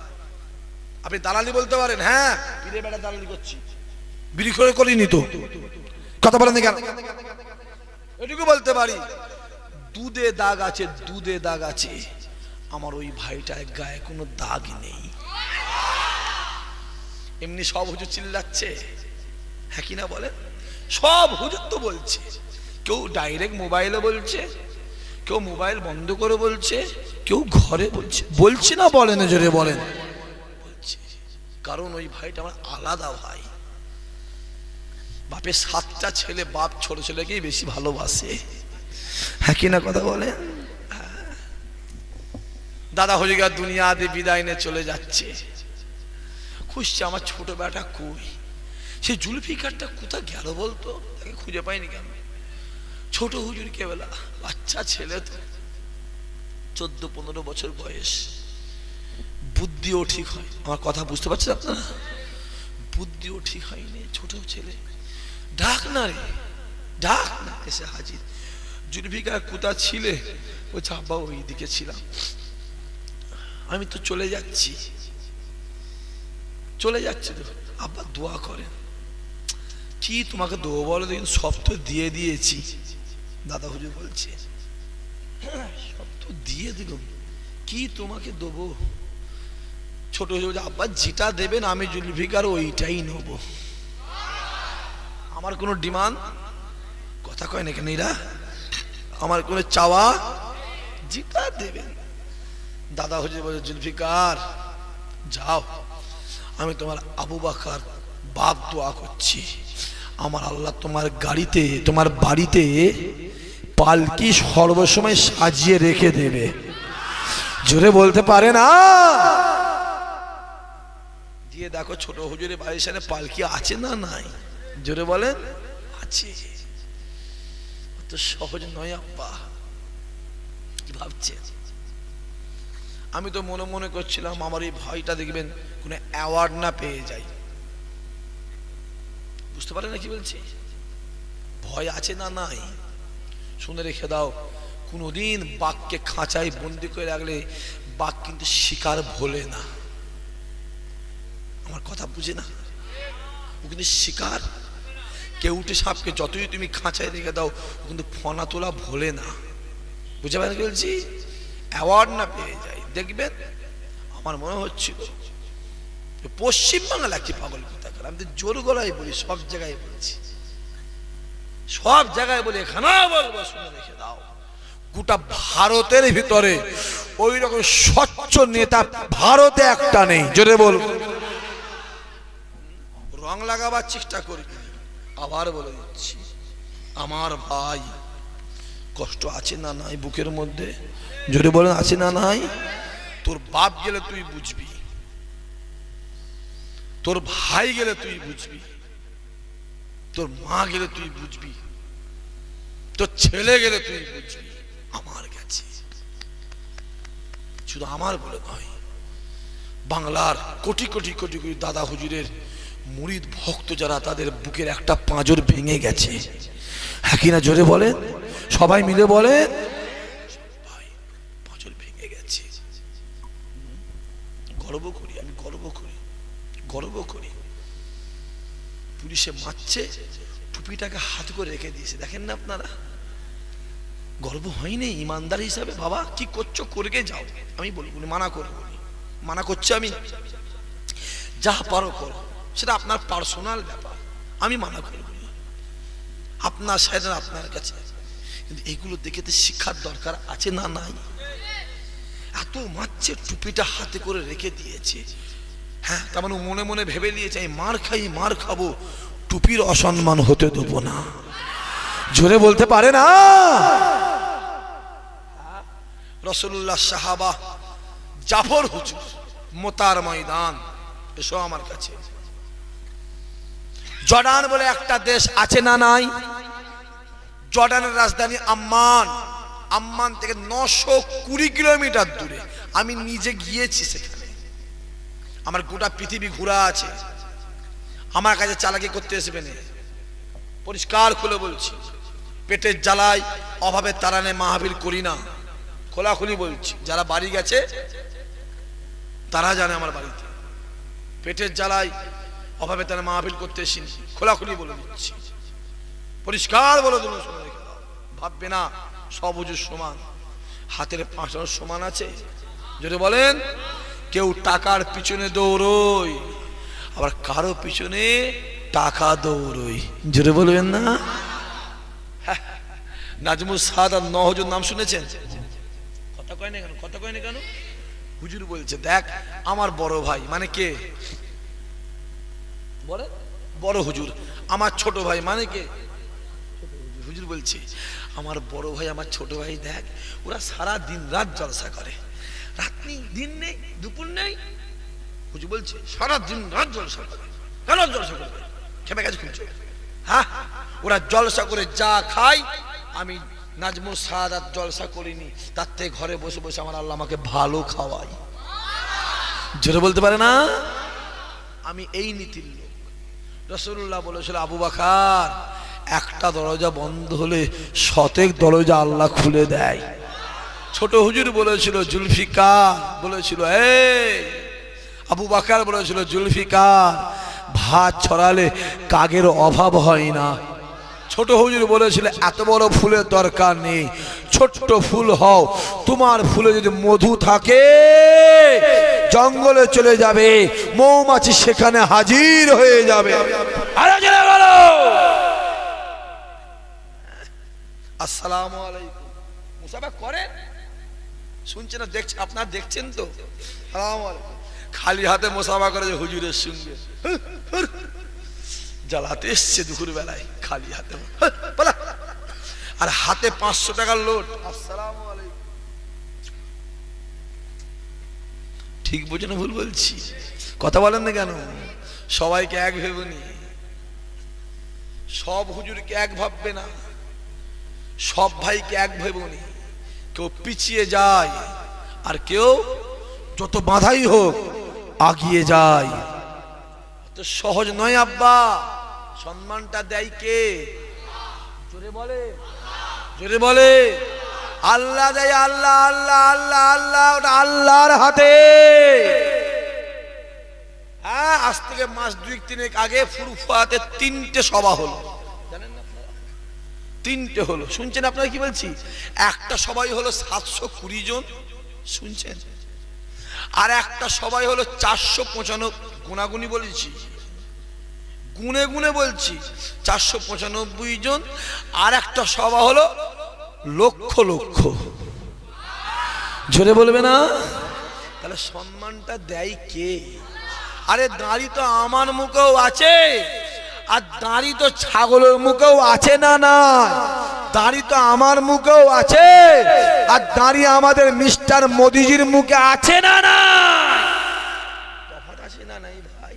আপনি দালালি বলতে পারেন, হ্যাঁ বিড়ে বেড়া দালালি করছি, বিড়ি করে করিনি তো, কথা বলেন কেন, এটুকু বলতে পারি। দুধে দাগ আছে, দুধে দাগ আছে, আমার ওই ভাইটার গায়ে কোনো দাগ নেই। এমনি সব হুজুর চিল্লাচ্ছে, হ্যাঁ কিনা বলেন, সব হুজুর তো বলছে, কেউ ডাইরেক্ট মোবাইলে বলছে, কেউ মোবাইল বন্ধ করে বলছে, কেউ ঘরে বলছে, বলছি না বলেন জোরে বলেন, বলছে। কারণ ওই ভাইটা আমার আলাদা ভাই। বাপের 7টা ছেলে, বাপ ছোট ছেলেকেই বেশি ভালোবাসে, হ্যাঁ কিনা কথা বলে। দাদা হরিগা দুনিয়াতে বিদায় নিয়ে চলে যাচ্ছে, খুঁজছে আমার ছোট বেটা কই, সে জুলফিকারটা কোথা গেল বলতো, তাকে খুঁজে পাইনি কেন। ছোট হুজুর কেবেলা, বাচ্চা ছেলে তো, 14-15 বছর বয়স, বুদ্ধিও ঠিক হয়, আমার কথা বুঝতে পারছেন আপনারা, বুদ্ধিও ঠিক হয়নি, ছোট ছেলে। ডাক না রে, ডাক না, এসে হাজির। জুলফিকার কোথা ছিলে, বলছে আব্বা ওই দিকে ছিলাম, আমি তো চলে যাচ্ছি, চলে যাচ্ছি তো, আব্বা দোয়া করেন। কি তোমাকে দেবো বলো, দেখুন সব তো দিয়ে দিয়েছি। দাদা হুজুর বলছে সব তো দিয়ে দিল, কি তোমাকে দেবো। ছোট হুজুর বলছে আব্বা যেটা দেবেন আমি জুলফিকার ওইটাই নেবো, আমার কোনো ডিমান্ড, কথা কয় না কেন এরা, আমার কোনো চাওয়া, যেটা দেবেন। দাদা হুজুর বলছে জুলফিকার যাও, আমি তোমার আবু বকর বাপ দোয়া করছি, আমার আল্লাহ তোমার গাড়িতে, তোমার বাড়িতে পালকি সর্বসময় সাজিয়ে রেখে দেবে। জোরে বলতে পারে না। দিয়ে দেখো ছোট হুজুরের বাড়ির সামনে পালকি আছে না নাই, জোরে বলেন আছে। তো সহজ নয় আব্বা, কি ভাবছেন। আমি তো মনে মনে করছিলাম আমার এই ভাইটা দেখবেন কোন অ্যাওয়ার্ড না পেয়ে যায়, বুঝতে পারে না কি বলছি, ভয় আছে না নাই। শুনে রেখে দাও, কোনদিন বাঘকে খাঁচায় বন্দি করে রাখলে বাঘ কিন্তু শিকার ভোলে না, আমার কথা বুঝে না, ও কিন্তু শিকার। কেউটে সাপকে যতই তুমি খাঁচায় রেখে দাও ও কিন্তু ফনা তোলা ভোলে না, বুঝতে পারেন কি বলছি। অ্যাওয়ার্ড না পেয়ে যায়, দেখবেন আমার মনে হচ্ছিল পশ্চিমবাংলা কি পাগল কথা, আমি তো জোর গলায় বলি, সব জায়গায় বলছি, সব জায়গায় বলি, এখানে বলবো, শুনে রেখে দাও। গোটা ভারতের ভিতরে ওই রকম স্বচ্ছ নেতা ভারতে একটা নেই, জোরে বল। রং লাগাবার চেষ্টা করবি। আবার বলে দিচ্ছি, আমার ভাই কষ্ট আছে না নাই বুকের মধ্যে? জোরে বলেন, আছে না নাই? তোর বাপ গেলে তুই বুঝবি, তোর ভাই গেলে তুই বুঝবি, তোর মা গেলে তুই বুঝবি, তোর ছেলে গেলে তুই বুঝবি। আমার কাছে শুধু আমার বলে নয়, বাংলার কোটি কোটি কোটি কোটি দাদা হুজুরের মুরিদ ভক্ত যারা, তাদের বুকের একটা পাঁজর ভেঙে গেছে। হ্যাঁ কিনা জোরে বলেন, সবাই মিলে বলেন, পাঁজর ভেঙে গেছে। গর্ব করি, আমি গর্ব করি, গর্ব করি। পুলিশে মারছে, টুপিটাকে হাত করে রেখে দিয়েছে, দেখেন না আপনারা? গর্ব হয়নি ইমানদার হিসাবে? বাবা কি করছো, করে যাও, আমি বলবো, মানা করবো, মানা করছি আমি, যা পারো করো, সেটা আপনার পার্সোনাল ব্যাপার, আমি মানা করবো না, আপনার সাইডে আপনার কাছে। কিন্তু এগুলো দেখে তো শিক্ষার দরকার আছে না নাই? এত মারছে, টুপিটা হাতে করে রেখে দিয়েছে। হ্যাঁ, তার মানে মনে মনে ভেবে নিয়েছে আমি মার খাই, মার খাবো, টুপির অসম্মান হতে দেবো না। জোরে বলতে পারে না? রাসূলুল্লাহ সাহাবা, জাফর হুজুর, মোতার ময়দান, এসো আমার কাছে। জর্ডান বলে একটা দেশ আছে না নাই? জর্ডানের রাজধানী আম্মান। আম্মান থেকে 920 কিলোমিটার দূরে। আমি নিজে গিয়েছি সেখানে, আমার গোটা পৃথিবী ঘোরা আছে। আমার কাছে চালাকি করতে আসবে না, পরিষ্কার খুলে বলছি। পেটের জ্বালায় অভাবের তাড়ানে মাহফিল করি না, খোলাখুলি বলছি। যারা বাড়ি গেছে তারা জানে আমার বাড়িতে পেটের জ্বালায় অভাবে তারা মাহফিল করতে এসেনি, খোলাখুলি বলে দিচ্ছি, পরিষ্কার বলে দেবো, শুনে রেখে দাও। ভাববে না সব হুজুর সমান, হাতের পাঁচটার সমান আছে। যদি বলেন, কেউ টাকার পিছনে দৌড়ই, আবার কারো পিছনে টাকা দৌড়ই। জোরে বলবেন না? নাজমুল সাদাত 9 হুজুর নাম শুনেছেন? কথা কয় না কেন? কথা কয় না কেন? হুজুর বলছে, দেখ আমার বড় ভাই, মানে কে বলে? বড় হুজুর। আমার ছোট ভাই, মানে কে? হুজুর বলছে, আমার বড় ভাই, আমার ছোট ভাই, দেখ ওরা সারা দিন রাত জলসা করে, রাত নেই, দিন নেই, দুপুর নেই। হুজুর বলছে, সারা দিন রাত জলসা করে। কেন জলসা করবে? খেপে গেছে খুঁজছে। হ্যাঁ, ওরা জলসা করে যা খায়, আমি নাজমুল সাদাত জলসা করিনি, তার থেকে ঘরে বসে বসে আমার আল্লাহ আমাকে ভালো খাওয়াই। জোরে বলতে পারে না? আমি এই নীতির লোক। রাসূলুল্লাহ বলেছিল, আবু বকর, একটা দরজা বন্ধ হলে শতেক দরজা আল্লাহ খুলে দেয়। ছোট হুজুর বলেছিল, জুলফিকার বলেছিল, এই আবু বকর বলেছিল, জুলফিকার, ভাত ছড়ালে কাগের অভাব হয় না। ছোট হুজুর বলেছিল, এত বড় ফুলের দরকার নেই, ছোট্ট ফুল হও, তোমার ফুলে যদি মধু থাকে জঙ্গলে চলে যাবে, মৌমাছি সেখানে হাজির হয়ে যাবে। আসসালামু আলাইকুম। মুসাফা করেন, শুনছেন না? দেখছেন? আপনার দেখছেন তো? আসসালামু আলাইকুম। খালি হাতে মুসাফা করে হুজুরের সঙ্গে জ্বালাতে এসছে দুপুর বেলায়, খালি হাতে, আর হাতে 500 টাকার লোট। আসসালামু আলাইকুম। ঠিক বোঝেন ভুল বলছি? কথা বলেন না কেন? সবাইকে এক ভেবনি, সব হুজুরকে এক ভাববে না, সব ভাইকে এক ভেবনি। কেউ পিছিয়ে যায়, আর কেউ যত বাধাই হোক আগিয়ে যায়। তো সহজ নয় আব্বা। সম্মানটা দেয় কে? জোরে বলে, জোরে বলে। আল্লাহ দেয়, আল্লাহ, আল্লাহ, আল্লাহ, আল্লাহ, ওটা আল্লাহর হাতে। হ্যাঁ, আজ থেকে মাস 2-3 আগে ফুরফুরাতে 3টে সভা হলো, জানেন না আপনারা? 3টে হলো, শুনছেন আপনারা কি বলছি? একটা সবাই হলো 720 জন, শুনছেন? আর একটা সবাই হলো 495, গুনাগুনি বলেছি, গুনে গুনে বলছি, 495 জন। আর একটা সভা হলো লক্ষ লক্ষ। জোরে বলবে না? তাহলে সম্মানটা দেয় কে? আরে দাড়ি তো আমার মুখেও আছে, আর দাড়ি তো ছাগলের মুখেও আছে না না? দাড়ি তো আমার মুখেও আছে, আর দাড়ি আমাদের মিস্টার মোদিজির মুখে আছে না না? তফাৎ আছে না নাই ভাই?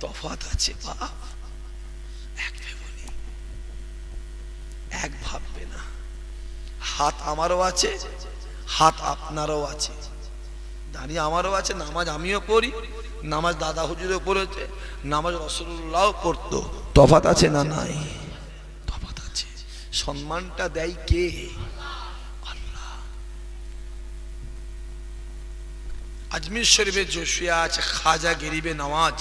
তফাৎ আছে বাপ। এক ভেবনি, এক ভাববে না। হাত আমারও আছে, হাত আপনারও আছে, দাড়ি আমারও আছে, নামাজ আমিও পড়ি, নামাজ দাদা হুজুরও পড়েছে, নামাজ রাসূলুল্লাহ পড়তো। তফাৎ আছে না নাই? তফাৎ আছে। সম্মানটা দেয় কে? আল্লাহ। আজমির শরীফে জোশিয়া আছে খাজা গরিবে নামাজ,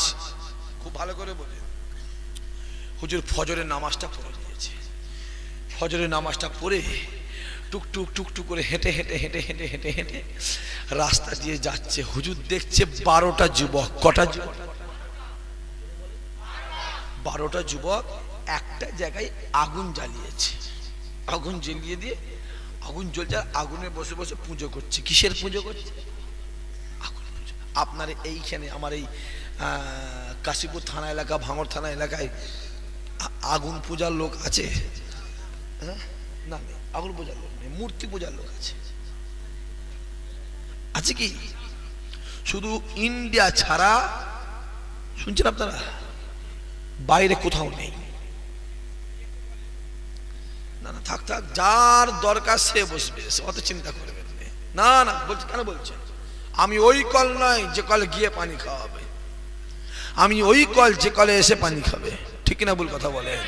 খুব ভালো করে বলে। হুজুর ফজরের নামাজটা পড়ে নিয়েছে, ফজরের নামাজটা পড়ে টুকটুক টুকটুক করে হেঁটে হেঁটে হেঁটে হেঁটে হেঁটে হেঁটে রাস্তা দিয়ে যাচ্ছে। হুজুর দেখছে 12টা যুবক। কটা যুবক? 12টা যুবক একটা জায়গায় আগুন জ্বালিয়েছে। আগুন জ্বালিয়ে দিয়ে আগুন জ্বলছে, আগুনে বসে বসে পুজো করছে। কিসের পুজো করছে? আগুন পুজো। আপনার এইখানে আমার এই কাশীপুর থানা এলাকা, ভাঙড় থানা এলাকায় আগুন পূজার লোক আছে? হ্যাঁ, না নেই। আগুন পূজার লোক নেই, মূর্তি পূজার লোক আছে। আছে কি? শুধু ইন্ডিয়া ছাড়া, শুনছেন আপনারা, বাইরে কোথাও নেই। না না, থাক থাক, যার দরকার সে বসবে, অত চিন্তা করবেন না। না বলছি, কেন বলছেন? আমি ওই কল নয় যে কলে গিয়ে পানি খাওয়াবে, আমি ওই কল যে কলে এসে পানি খাবে। ঠিক না ভুল কথা বলেন?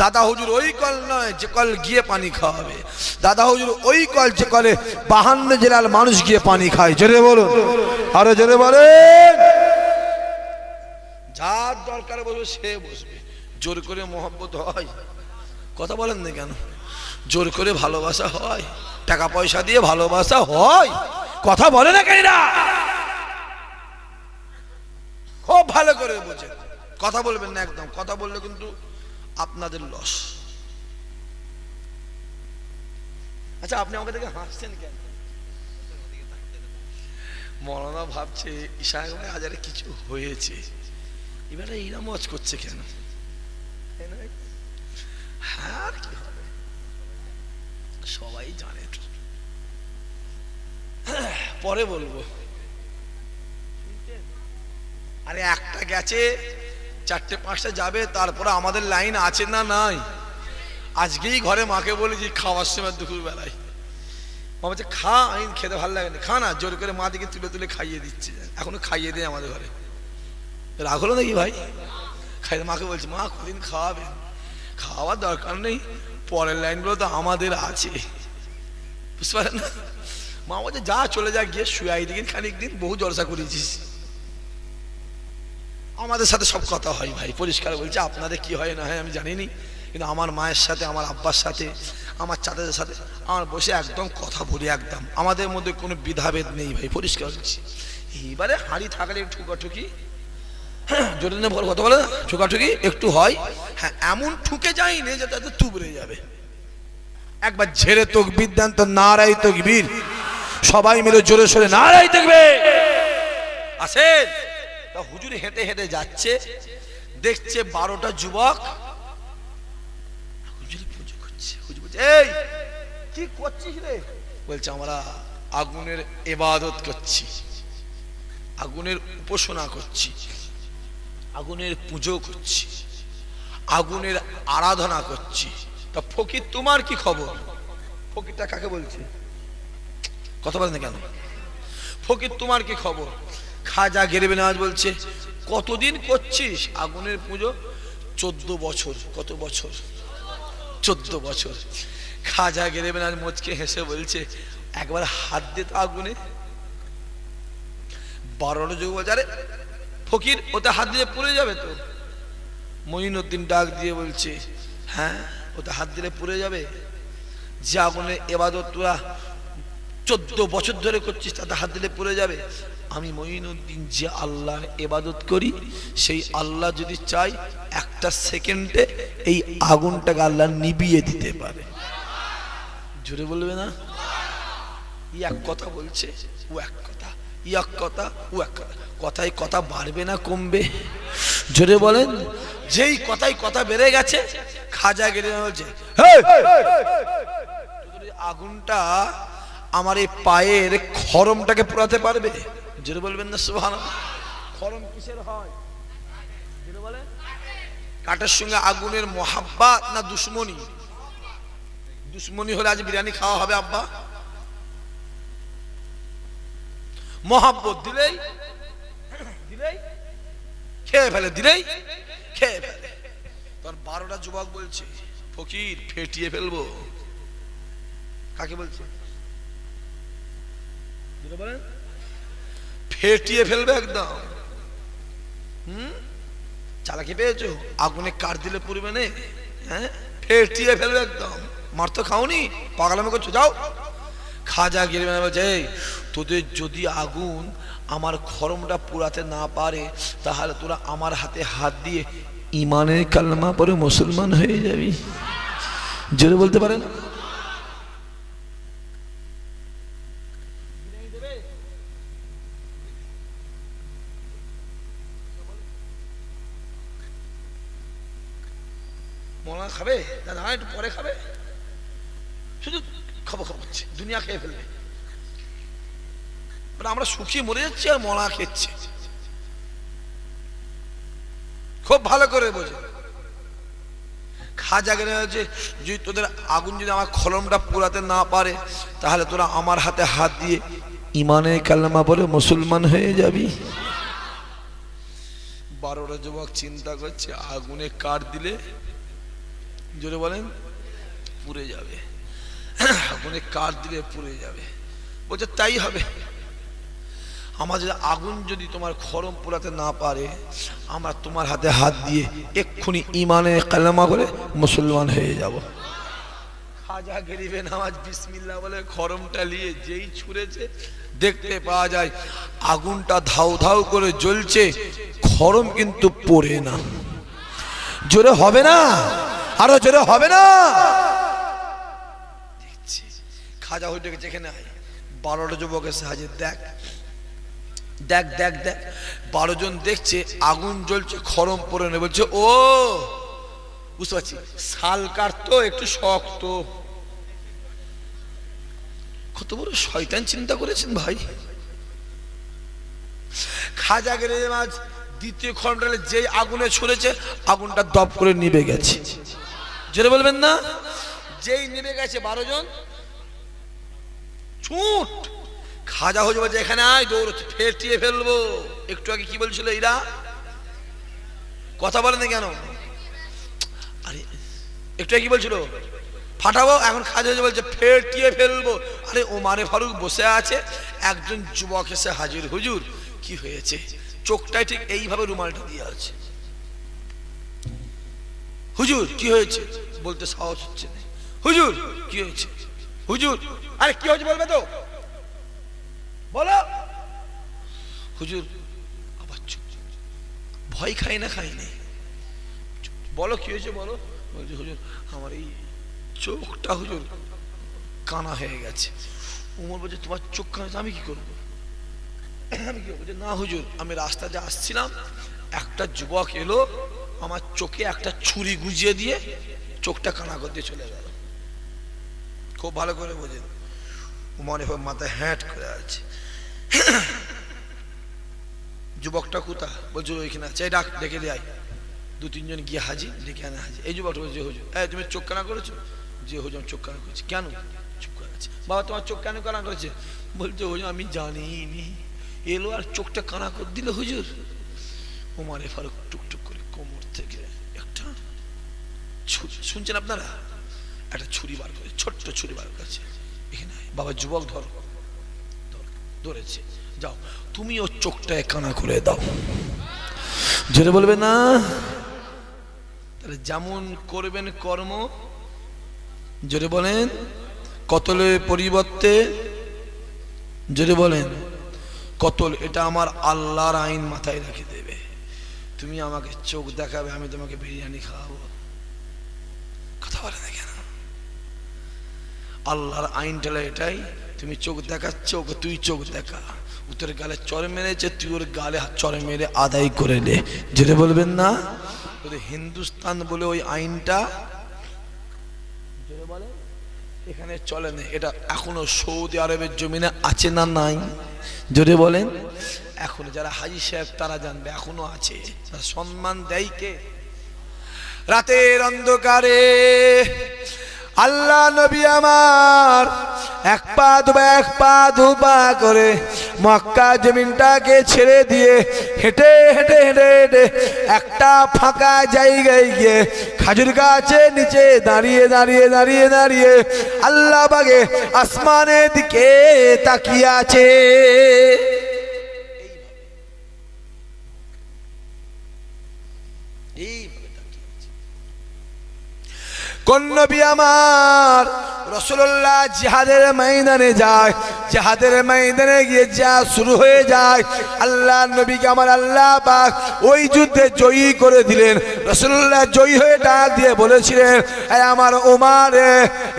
দাদা হুজুর ওই কল নয় যে কল গিয়ে পানি খাওয়াবে, দাদা হুজুর ওই কল যে কলে 52 জেলার মানুষ গিয়ে পানি খায়। জোরে বলুন, আরো জোরে বলেন। যার দরকার বলবে সে বসবে। জোর করে মহব্বত হয়? কথা বলেন না কেন? জোর করে ভালোবাসা হয়? টাকা পয়সা দিয়ে ভালোবাসা হয়? কথা বলে না কেন? খুব ভালো করে বুঝেন, কথা বলবেন না একদম। কথা বললে কিন্তু আপনাদের লস। আচ্ছা, আপনি আমাকে দেখে হাসছেন কেন? মৌলানা ভাবছে ইশাক ভাই আজ কিছু হয়েছে, এবারে এইরা মজ করছে কেন? হ্যাঁ, কি হবে সবাই জানে, পরে বলবো। আরে একটা গেছে, 4টে 5টা যাবে, তারপরে আমাদের লাইন আছে না নাই? আজকেই ঘরে মাকে বলেছি খাওয়ার সময় দুপুর বেলায়, মা বলছে খা। আমি খেতে ভালো লাগে না। খা না, জোর করে মা দিকে তুলে তুলে খাইয়ে দিচ্ছে। এখনো খাইয়ে দেয় আমাদের ঘরে। রাগ হলো নাকি ভাই? খাইয়ে মাকে বলছি মা কদিন খাওয়াবেন? খাওয়ার দরকার নেই, পরের লাইনগুলো তো আমাদের আছে, বুঝতে পারেন না? মা বলছে যা, চলে যা, গিয়ে শুয়াই দিন খানিক দিন, বহু জলসা করেছিস। আমাদের সাথে সব কথা হয় ভাই, পরিষ্কার বলছে। আপনাদের কি হয় না হয় আমি জানিনি, কিন্তু আমার মায়ের সাথে, আমার আব্বার সাথে, আমার চাচাদের সাথে আমার বসে একদম কথা বলি। একদম আমাদের মধ্যে কোনো বিধাভেদ নেই ভাই, পরিষ্কার বলছি। এইবারে হাঁড়ি থাকলে ঠুকাঠুকি, জোরে না বল, কথা বলে না, ঠুকাঠুকি একটু হয়। হ্যাঁ, এমন ঠুকে যায়নি যে তাতে তুবড়ে যাবে। একবার ঝেড়ে তকবীর দেন তো, নারায়ে তাকবীর। সবাই মিলে জোরে সোরে নারায়ে তাকবীর। আসেন। হুজুর হেঁটে হেঁটে যাচ্ছে, দেখছে 12টা যুবক পুজো করছে। হুজুর বলছে এই কি করছিস রে? বলছে আমরা আগুনের ইবাদত করছি, আগুনের উপাসনা করছি, আগুনের পুজো করছি, আগুনের আরাধনা করছি। তা ফকির তোমার কি খবর? ফকিরটা কাকে বলছে? কথা বলেন না কেন? ফকির তোমার কি খবর? খাজা গরিবে নওয়াজ বলছে কতদিন করছিস আগুনের পুজো? 14 বছর। কত বছর? 14 বছর। খাজা গরিবে নওয়াজ মুচকে হেসে বলছে একবার হাত দে তো আগুনে। 12টা যুবক বলছে আরে ফকির, ওতে হাত দিয়ে পুড়ে যাবে তো। মঈনুদ্দিন ডাক দিয়ে বলছে হ্যাঁ, ওতে হাত দিলে পুড়ে যাবে? যে আগুনের ইবাদত তোরা 14 বছর ধরে করছিস, তাতে হাত দিলে পুড়ে যাবে? আমি মঈনুদ্দিন যে আল্লাহর ইবাদত করি, সেই আল্লাহ যদি চাই একটা সেকেন্ডে এই আগুনটাকে আল্লাহ নিভিয়ে দিতে পারে। জোরে বলবে না? ই এক কথা বলছে, ও এক কথা। এক কথা ও এক কথা, কথায় কথা বাড়বে না কমবে? জোরে বলেন। যেই কথায় কথা বেড়ে গেছে, খাজা গেলে বলছে আগুনটা আমার এই পায়ের খরমটাকে পোড়াতে পারবে? জোরে বলবেন না সুবহানাল্লাহ। খরম কিসের হয়? জোরে বলেন। কাঠের সঙ্গে আগুনের মোহাব্বত না দুশ্মনী? দুশ্মনী হলে আজ বিরিয়ানি খাওয়া হবে আব্বা? মোহাব্বত দিলেই খেয়ে ফেলে, দিলেই খেয়ে ফেলে। তোর 12টা যুবক বলছে ফকির ফেটিয়ে ফেলবো। কাকে বলছে? বলেন। ফেটিয়ে ফেলবে একদম। চালাকি পেয়েছো? আগুনে কাঠ দিলে পুড়বে না, হ্যাঁ? ফেটিয়ে ফেলবে একদম। মার তো খাওনি, পাগলামি করছো, যাও। খাজা গিয়ে বলছে তোদের যদি আগুন আমার খরমটা পুরাতে না পারে, তাহলে তোরা আমার হাতে হাত দিয়ে ইমানের কালমা পড়ে মুসলমান হয়ে যাবি। জোরে বলতে পারেন? মোলা খাবে দাদা, একটু পরে খাবে, শুধু খবর করছে, দুনিয়া খেয়ে ফেলবে। আমরা শুকিয়ে মরে যাচ্ছি আর মলা খেচ্ছে। খুব ভালো করে বোঝে। খাজা গেলে হচ্ছে যদি তোদের আগুন যদি আমার খলমটা পোড়াতে না পারে, তাহলে তোরা আমার হাতে হাত দিয়ে ইমানে কালেমা পড়ে মুসলমান হয়ে যাবি। 12টা যুবক চিন্তা করছে আগুনে কাঠ দিলে, জোরে বলেন, পুড়ে যাবে। আগুনে কাঠ দিলে পুড়ে যাবে। বলছে তাই হবে। আমার যদি আগুন যদি তোমার খরম পোড়াতে না পারে, আমরা তোমার হাতে হাত দিয়ে এক্ষুনি ইমানে কালেমা করে মুসলমান হয়ে যাব। খাজা গরিবে নামাজ বিসমিল্লাহ বলে খরমটা নিয়ে যেই ছুঁড়েছে, দেখতে পাওয়া যায় আগুনটা ধাউ ধাউ করে জ্বলছে, খরম কিন্তু পড়ে না। জোরে হবে না? আরো জোরে হবে না? দেখছি খাজা হয়ে গেছে এখানে। 12টা যুবক এসে হাজির। দেখ দেখ দেখ দেখ, 12 জন দেখছে আগুন জ্বলছে, খরম পড়ে না। বলছে ও বুঝতে পারছি, শাল কাটতো একটু শক্ত। কত বড় শয়তান চিন্তা করেছেন ভাই। খাজা গেলে দ্বিতীয় খণ্ডে যেই আগুনে ছড়েছে, আগুনটা দপ করে নিভে গেছে। জোরে বলবেন না? যেই নিভে গেছে 12 জন ছুট। খাজা হয়ে যাবে, এখানে আয়, দৌড়চ্ছে, ফেটিয়ে ফেলবো। একটু আগে কি বলছিল এরা? কথা বলেন কেন? আরে একটু আগে কি বলছিল? ফাটাবো। এখন খাজা হয়ে বলছে ফেটিয়ে ফেলবো। আরে ওমারে ফারুক বসে আছে, একজন যুবক এসে হাজির। হুজুর কি হয়েছে? চোখটাই ঠিক এইভাবে রুমালটা দিয়ে আছে। হুজুর কি হয়েছে? বলতে সাহস হচ্ছে না। হুজুর কি হয়েছে? হুজুর আরে কি হয়েছে বলবে তো, বলো। হুজুর আবার চুপ। ভয় খাই না, খাই নাই। বলো কি হয়েছে বলো। বলছে হুজুর আমার এই চোখটা হুজুর কানা হয়ে গেছে। উমর বলছে তোমার চোখ কানা, আমি কি করবো? আমি কি বলছে না হুজুর, আমি রাস্তা দিয়ে আসছিলাম, একটা যুবক এলো, আমার চোখে একটা ছুরি গুজিয়ে দিয়ে চোখটা কানা করে দিয়ে চলে গেল। খুব ভালো করে বোঝেন। উমর এবার মাথায় হ্যাট করে আছে। যুবকটা কোথা? বলছো ওইখানে আছে, ডাক ডেকে দিয়ে আয়। 2-3 জন গিয়ে হাজি, ডেকে আনে হাজি। এই যুবকটা বলছে হুজুর তুমি চোখ কানা করেছো? যে হুজুর চোখ কানা করেছি। কেন? চুপ করে আছে। বাবা তোমার চোখ কেন কানা করেছে? বলছে হুজুর আমি জানিনি, এলো আর চোখটা কানা করে দিল হুজুর। ওমর ফারুক টুকটুক করে কোমর থেকে একটা শুনছেন আপনারা, একটা ছুরি বার করে, ছোট্ট ছুরি বার করেছে। এখানে বাবা যুবক ধরো, ধরেছে, যাও তুমি ওর চোখটায় কানা করে দাও। জোরে বলবে না? তাহলে যেমন করবেন কর্ম, জোরে বলেন, কতলের পরিবর্তে, জোরে বলেন কতল। এটা আমার আল্লাহর আইন, মাথায় রেখে দেবে। তুমি আমাকে চোখ দেখাবে, আমি তোমাকে বিরিয়ানি খাওয়াবো। কথা বলে না কেন? আল্লাহর আইনটা এটাই, তুমি চোখ দেখাচ্ছ, তুই চোখ দেখা। তোর গালে চর মেরেছে, তুই ওর গালে চর মেরে আদায় করে নে। যেটা বলবেন না, হিন্দুস্তান বলে ওই আইনটা এখানে চলে না। এটা এখনো সৌদি আরবের জমিনে আছে না নাই? জোরে বলেন। এখনো যারা হাজি সাহেব তারা জানবে, এখনো আছে। সম্মান দেয় কে? রাতের অন্ধকারে আল্লাহ নবী আমার এক পা দুপা করে মক্কা জমিনটাকে ছেড়ে দিয়ে হেঁটে হেঁটে হেঁটে হেঁটে একটা ফাঁকা জায়গায় গিয়ে খাজুর গাছের নিচে দাঁড়িয়ে দাঁড়িয়ে দাঁড়িয়ে দাঁড়িয়ে আল্লাহ পাকে আসমানের দিকে তাকিয়ে আছে। কোন নবী আমার? রাসূলুল্লাহ জিহাদের ময়দানে যায়, জিহাদের ময়দানে গিয়ে যা শুরু হয়ে যায়, আল্লাহ নবীকে আমার আল্লাহ পাক ওই যুদ্ধে জয়ী করে দিলেন। রাসূলুল্লাহ জয়ী হয়ে ডাক দিয়ে বলেছিলেন, এ আমার ওমর,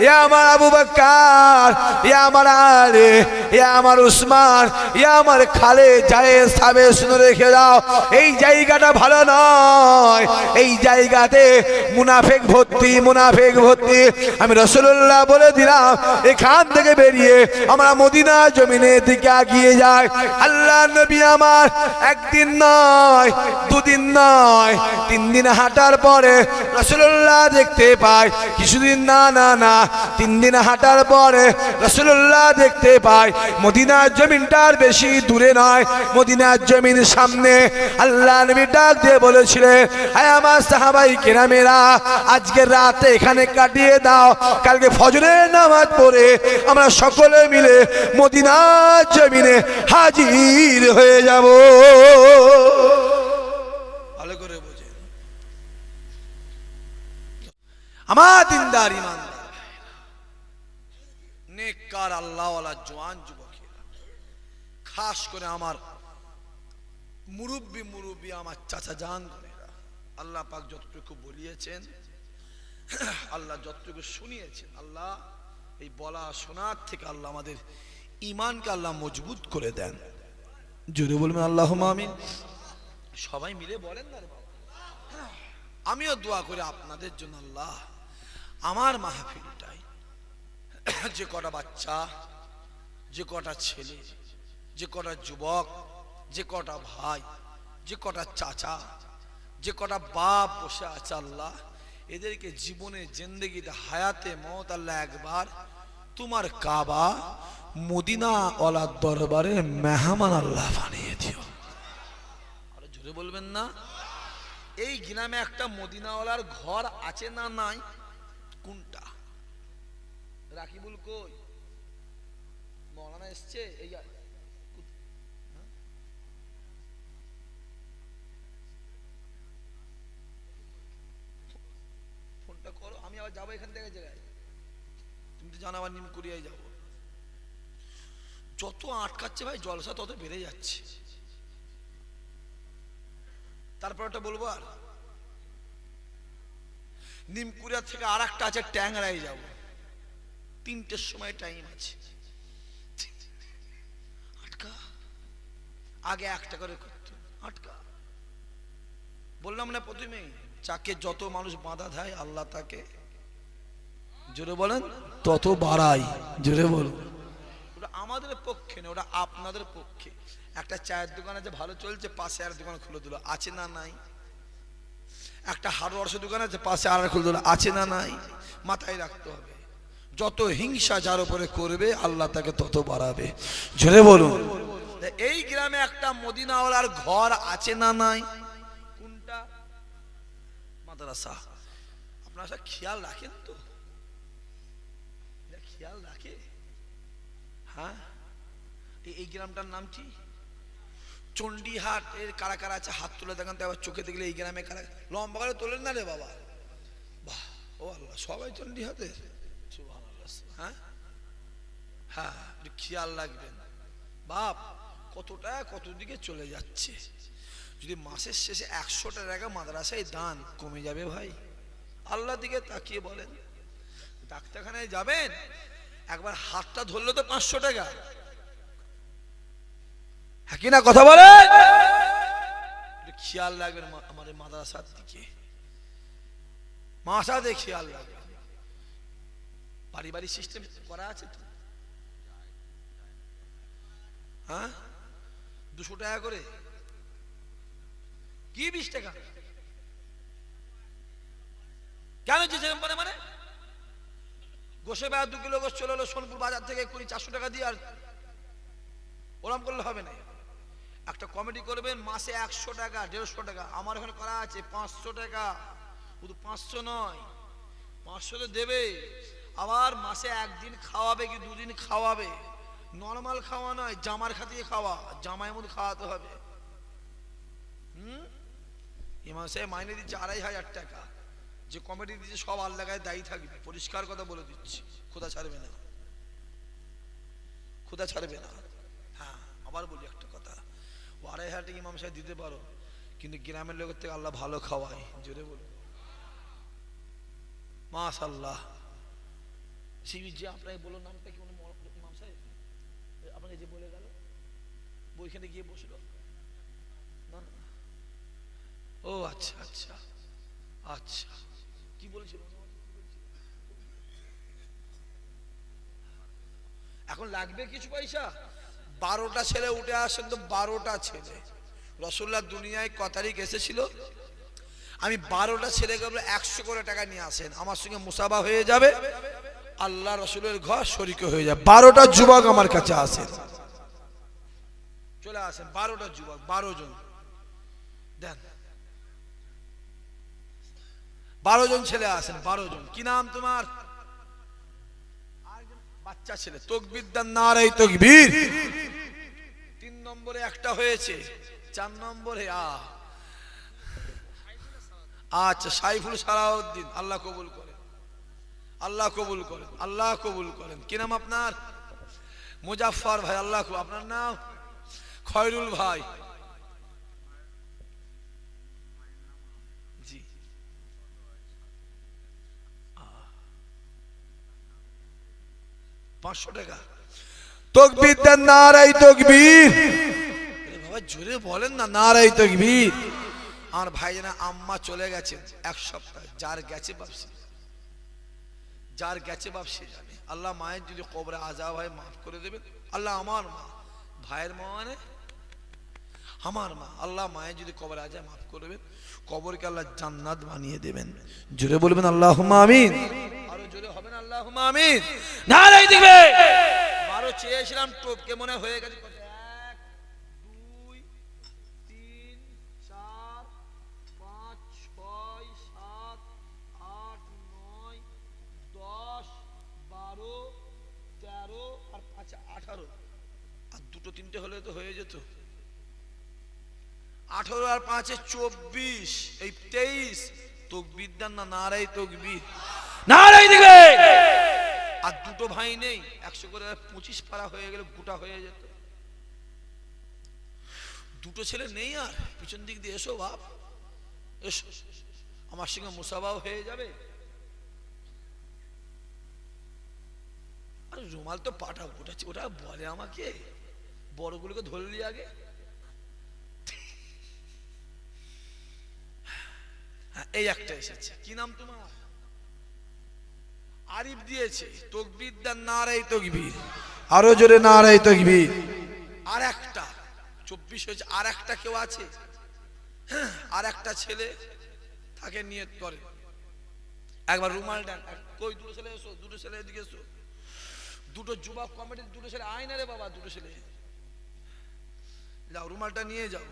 এ আমার আবু বকর, এ আমার আলী, এ আমার উসমান, এ আমার খালে যায় সাবে শুনে রেখে দাও, এই জায়গাটা ভালো নয়, এই জায়গাতে মুনাফিক ভর্তি, মুনাফিক ভর্তি। আমি রাসূলুল্লাহ বলে দিলাম, এখান থেকে বেরিয়ে আমরা মদিনা জমিনের দিকে এগিয়ে যাই। আল্লাহ নবী আমার একদিন নয়, দুদিন নয়, 3 দিন হাঁটার পরে রাসূলুল্লাহ দেখতে পায়, কিছুদিন না না না 3 দিন হাঁটার পরে রাসূলুল্লাহ দেখতে পায় মদিনার জমিনটার বেশি দূরে নয়, মদিনার জমিন সামনে। আল্লাহ নবী ডাক দিয়ে বলেছিলেন, আয় আমার সাহাবাই কেরামেরা, আজকের রাতে এখানে কাটিয়ে দাও, কালকে ফজরের নামাজ পড়ে আমরা সকলে মিলে মদিনার জমিনে হাজির হয়ে যাব। ভালো করে বুঝেন আমার দিনদার ইমানদার নেককার আল্লাহওয়ালা জওয়ান যুবকেরা, খাস করে আমার মুরব্বী আমার চাচা জান, আল্লাহ পাক যতটুকু বলিয়েছেন, আল্লাহ যতটুকু শুনিয়েছেন, আল্লাহ এই বলা শোনার থেকে আল্লাহ আমাদের ইমানকে আল্লাহ মজবুত করে দেন। জোরে বলবেন আল্লাহুম্মা আমিন। সবাই মিলে বলেন না রে বাবা। আমিও দোয়া করি আপনাদের জন্য, আল্লাহ আমার মাহফিলটাই যে কটা বাচ্চা, যে কটা ছেলে, যে কটা যুবক, যে কটা ভাই, যে কটা চাচা, যে কটা বাপ বসে আছে, আল্লাহ এদেরকে জীবনে জিন্দেগিতে হায়াতে মত আল্লাহ একবার তোমার কাবা মদিনা ওয়ালা দরবারে মেহমান আল্লাহ বানিয়ে দিও। আর জোরে বলবেন না। এই গ্রামে একটা মদিনাওয়ালার ঘর আছে না নাই? কোনটা? রাকিবুল কই? মৌলানা এসছে? এই ফোনটা করো, আমি আবার যাবো এখান থেকে জায়গায়, তুমি তো জানো আবার নিমকুড়িয়ায় যাবো। যত আটকাচ্ছে ভাই জলসা তত বেড়ে যাচ্ছে। তারপর একটা বলবো, আর নিমকুড়িয়া থেকে আর একটা আছে ট্যাংরায় যাবো, 3টের সময় টাইম আছে। আটকা, আগে একটা করে করতো, আটকা। বললাম না প্রথমেই, যাকে যত মানুষ বাধা দেয় আল্লাহ তাকে, জোরে বলেন, তত বাড়াই। জোরে বলুন। ওটা আমাদের পক্ষে না, ওটা আপনাদের পক্ষে। একটা চায়ের দোকান আছে ভালো চলছে, পাশে আর দোকান খুলে দিল, আছে না নাই? একটা হার্ডওয়ার্সের দোকান আছে, পাশে আর খুলে দিল, আছে না নাই? মাথায় রাখতে হবে, যত হিংসা যার উপরে করবে আল্লাহ তাকে তত বাড়াবে। জোরে বলুন। এই গ্রামে একটা মদিনাওয়ালার ঘর আছে না নাই? কোনটা? মাদ্রাসা। আপনারা খেয়াল রাখেন তো? খেয়াল রাখে? হ্যাঁ, এই গ্রামটার নাম কি? চণ্ডীহাট। এর কারা কারা আছে হাত তুলে দেখান তো, আবার চোখে দেখলে এই গ্রামে কারা লম্বা করে তোলেন না রে বাবা? বাহ, ও আল্লাহ, সবাই চণ্ডীহাটের? হ্যাঁ হ্যাঁ, একটু খেয়াল রাখবেন বাপ, কতটা কত দিকে চলে যাচ্ছে। যদি মাসের শেষে 100 টাকা মাদ্রাসায় দান কমে যাবে ভাই, আল্লাহ দিকে তাকিয়ে বলেন। ডাক্তারখানায় যাবেন, একবার হাতটা ধরলে তো 500 টাকা, হ্যাঁ কিনা কথা বলেন? খেয়াল রাখবেন আমাদের মাদ্রাসার দিকে, মাসাতে খেয়াল রাখবেন। পারিবারিক সিস্টেম করা আছে তো? হ্যাঁ, 200 টাকা করে কি 20 টাকা কেন যে মানে গোসে বেড়া 2 কিলো গোস চলে এলো সোনপুর বাজার থেকে 400 টাকা দিয়ে, আর ওরম করলে হবে না। একটা কমিটি করবেন, মাসে 100 টাকা 150 টাকা। আমার ওখানে করা আছে 500 টাকা, শুধু 500 নয়, 500 তো দেবে, আবার মাসে একদিন খাওয়াবে কি 2 দিন খাওয়াবে। নর্মাল খাওয়া নয়, জামার খাতিয়ে খাওয়া, জামাই মধ্যে খাওয়াতে হবে। এই মাসে মাইনে দিচ্ছে 2500 টাকা। যে কমিটি দিচ্ছে সব আল্লাহর দায়ী থাকবে, পরিষ্কার কথা বলে দিচ্ছি, খোদা ছাড়বে না, খোদা ছাড়বে না। হ্যাঁ, আবার বলি একটা কথা, 2500 টাকা ইমাম সাহেব দিতে পারো, কিন্তু গ্রামের লোকের থেকে আল্লাহ ভালো খাওয়ায়। জোরে বলুন মাশাআল্লাহ। যে আপনাকে বললো নামটা কি ইমাম সাহেব আপনাকে যে বলে গেল, ওইখানে গিয়ে বসলো না? ও আচ্ছা আচ্ছা আচ্ছা, কি বলেছিল? এখন লাগবে কিছু পয়সা। 12টা ছেলে উঠে আসেন তো, 12টা ছেলে। রাসূলুল্লাহ দুনিয়ায় ক তারিখ এসেছিল? আমি 12টা ছেলেকে বলে 100 করে টাকা নিয়ে আসেন, আমার সঙ্গে মুসাবা হয়ে যাবে, আল্লাহ রসুলের ঘর শরীক হয়ে যাবে। 12টা যুবক আমার কাছে আসেন, চলে আসেন 12টা যুবক, 12 জন দেন, 12 জন ছেলে আসেন, 12 জন। কি নাম তোমার? বাচ্চা ছেলে, তাকবীর দেন, নারে তাকবীর। 3 নম্বরে একটা হয়েছে, 4 নম্বরে আচ্ছা সাইফুল সালাউদ্দিন, আল্লাহ কবুল করেন, আল্লাহ কবুল করেন, আল্লাহ কবুল করেন। কি নাম আপনার? মুজাফফর ভাই, আল্লাহ। আপনার নাম? খয়রুল ভাই, জি। 500 টাকা। তাকবীর দেন, নারে তাকবীর। বাবা জোরে বলেন না, নারে তাকবীর। আমার ভাই জানা আম্মা চলে গেছেন 1 সপ্তাহ, যার গেছে বাপসি, যার গেছে বাপসি জানে। আল্লাহ মায়ের যদি কবরে আযাব হয় মাফ করে দেবেন। আল্লাহ আমার মা, ভাইয়ের মা মানে আমার মা, আল্লাহ মায়ের যদি কবরে আযাব মাফ করে দেবেন, কবরকে আল্লাহ জান্নাত বানিয়ে দেবেন। জোরে বলবেন আল্লাহুম্মা আমিন। আরো জোরে হবে না আল্লাহুম্মা আমিন? নারে দিবে। 12 চেয়েছিলাম, টপকে মনে হয়ে গেছে। 1 2 3 4 5 6 7 8 9 10 12 13 আর 5 18, আর 2 3টে হলে তো হয়ে যেত। 18 আর 5 24, এই 23। তাকবীর দেন না, নারে তাকবীর, নারে দিবে। আর 2টো ভাই নেই, 100 করে 25 পারা হয়ে গেলে গোটা হয়ে যেত। 2টো ছেলে নেই, আর পিছন দিক দিয়ে এসো বাপ, এসো, আমার সঙ্গে মুসাবাও হয়ে যাবে। আরে রুমাল তো পাঠাবো, ওটা বলে আমাকে, বড়গুলোকে ধরলি আগে। হ্যাঁ, এই একটা এসেছে। কি নাম তোমার? আরিফ দিয়েছে। তাকবীর দেন, নারে তাকবীর, আরো জোরে নারে তাকবীর। আর একটা 24 হয়েছে, আর একটা কেউ আছে? আর একটা ছেলে তাকে নিয়ত করে, একবার রুমাল দেন। কই 2টো ছেলে এসো, 2টো ছেলে এদিকে এসো। 2টো যুবক কমিটির 2টো ছেলে, আয় না রে বাবা, 2টো ছেলে যাও, রুমালটা নিয়ে যাও।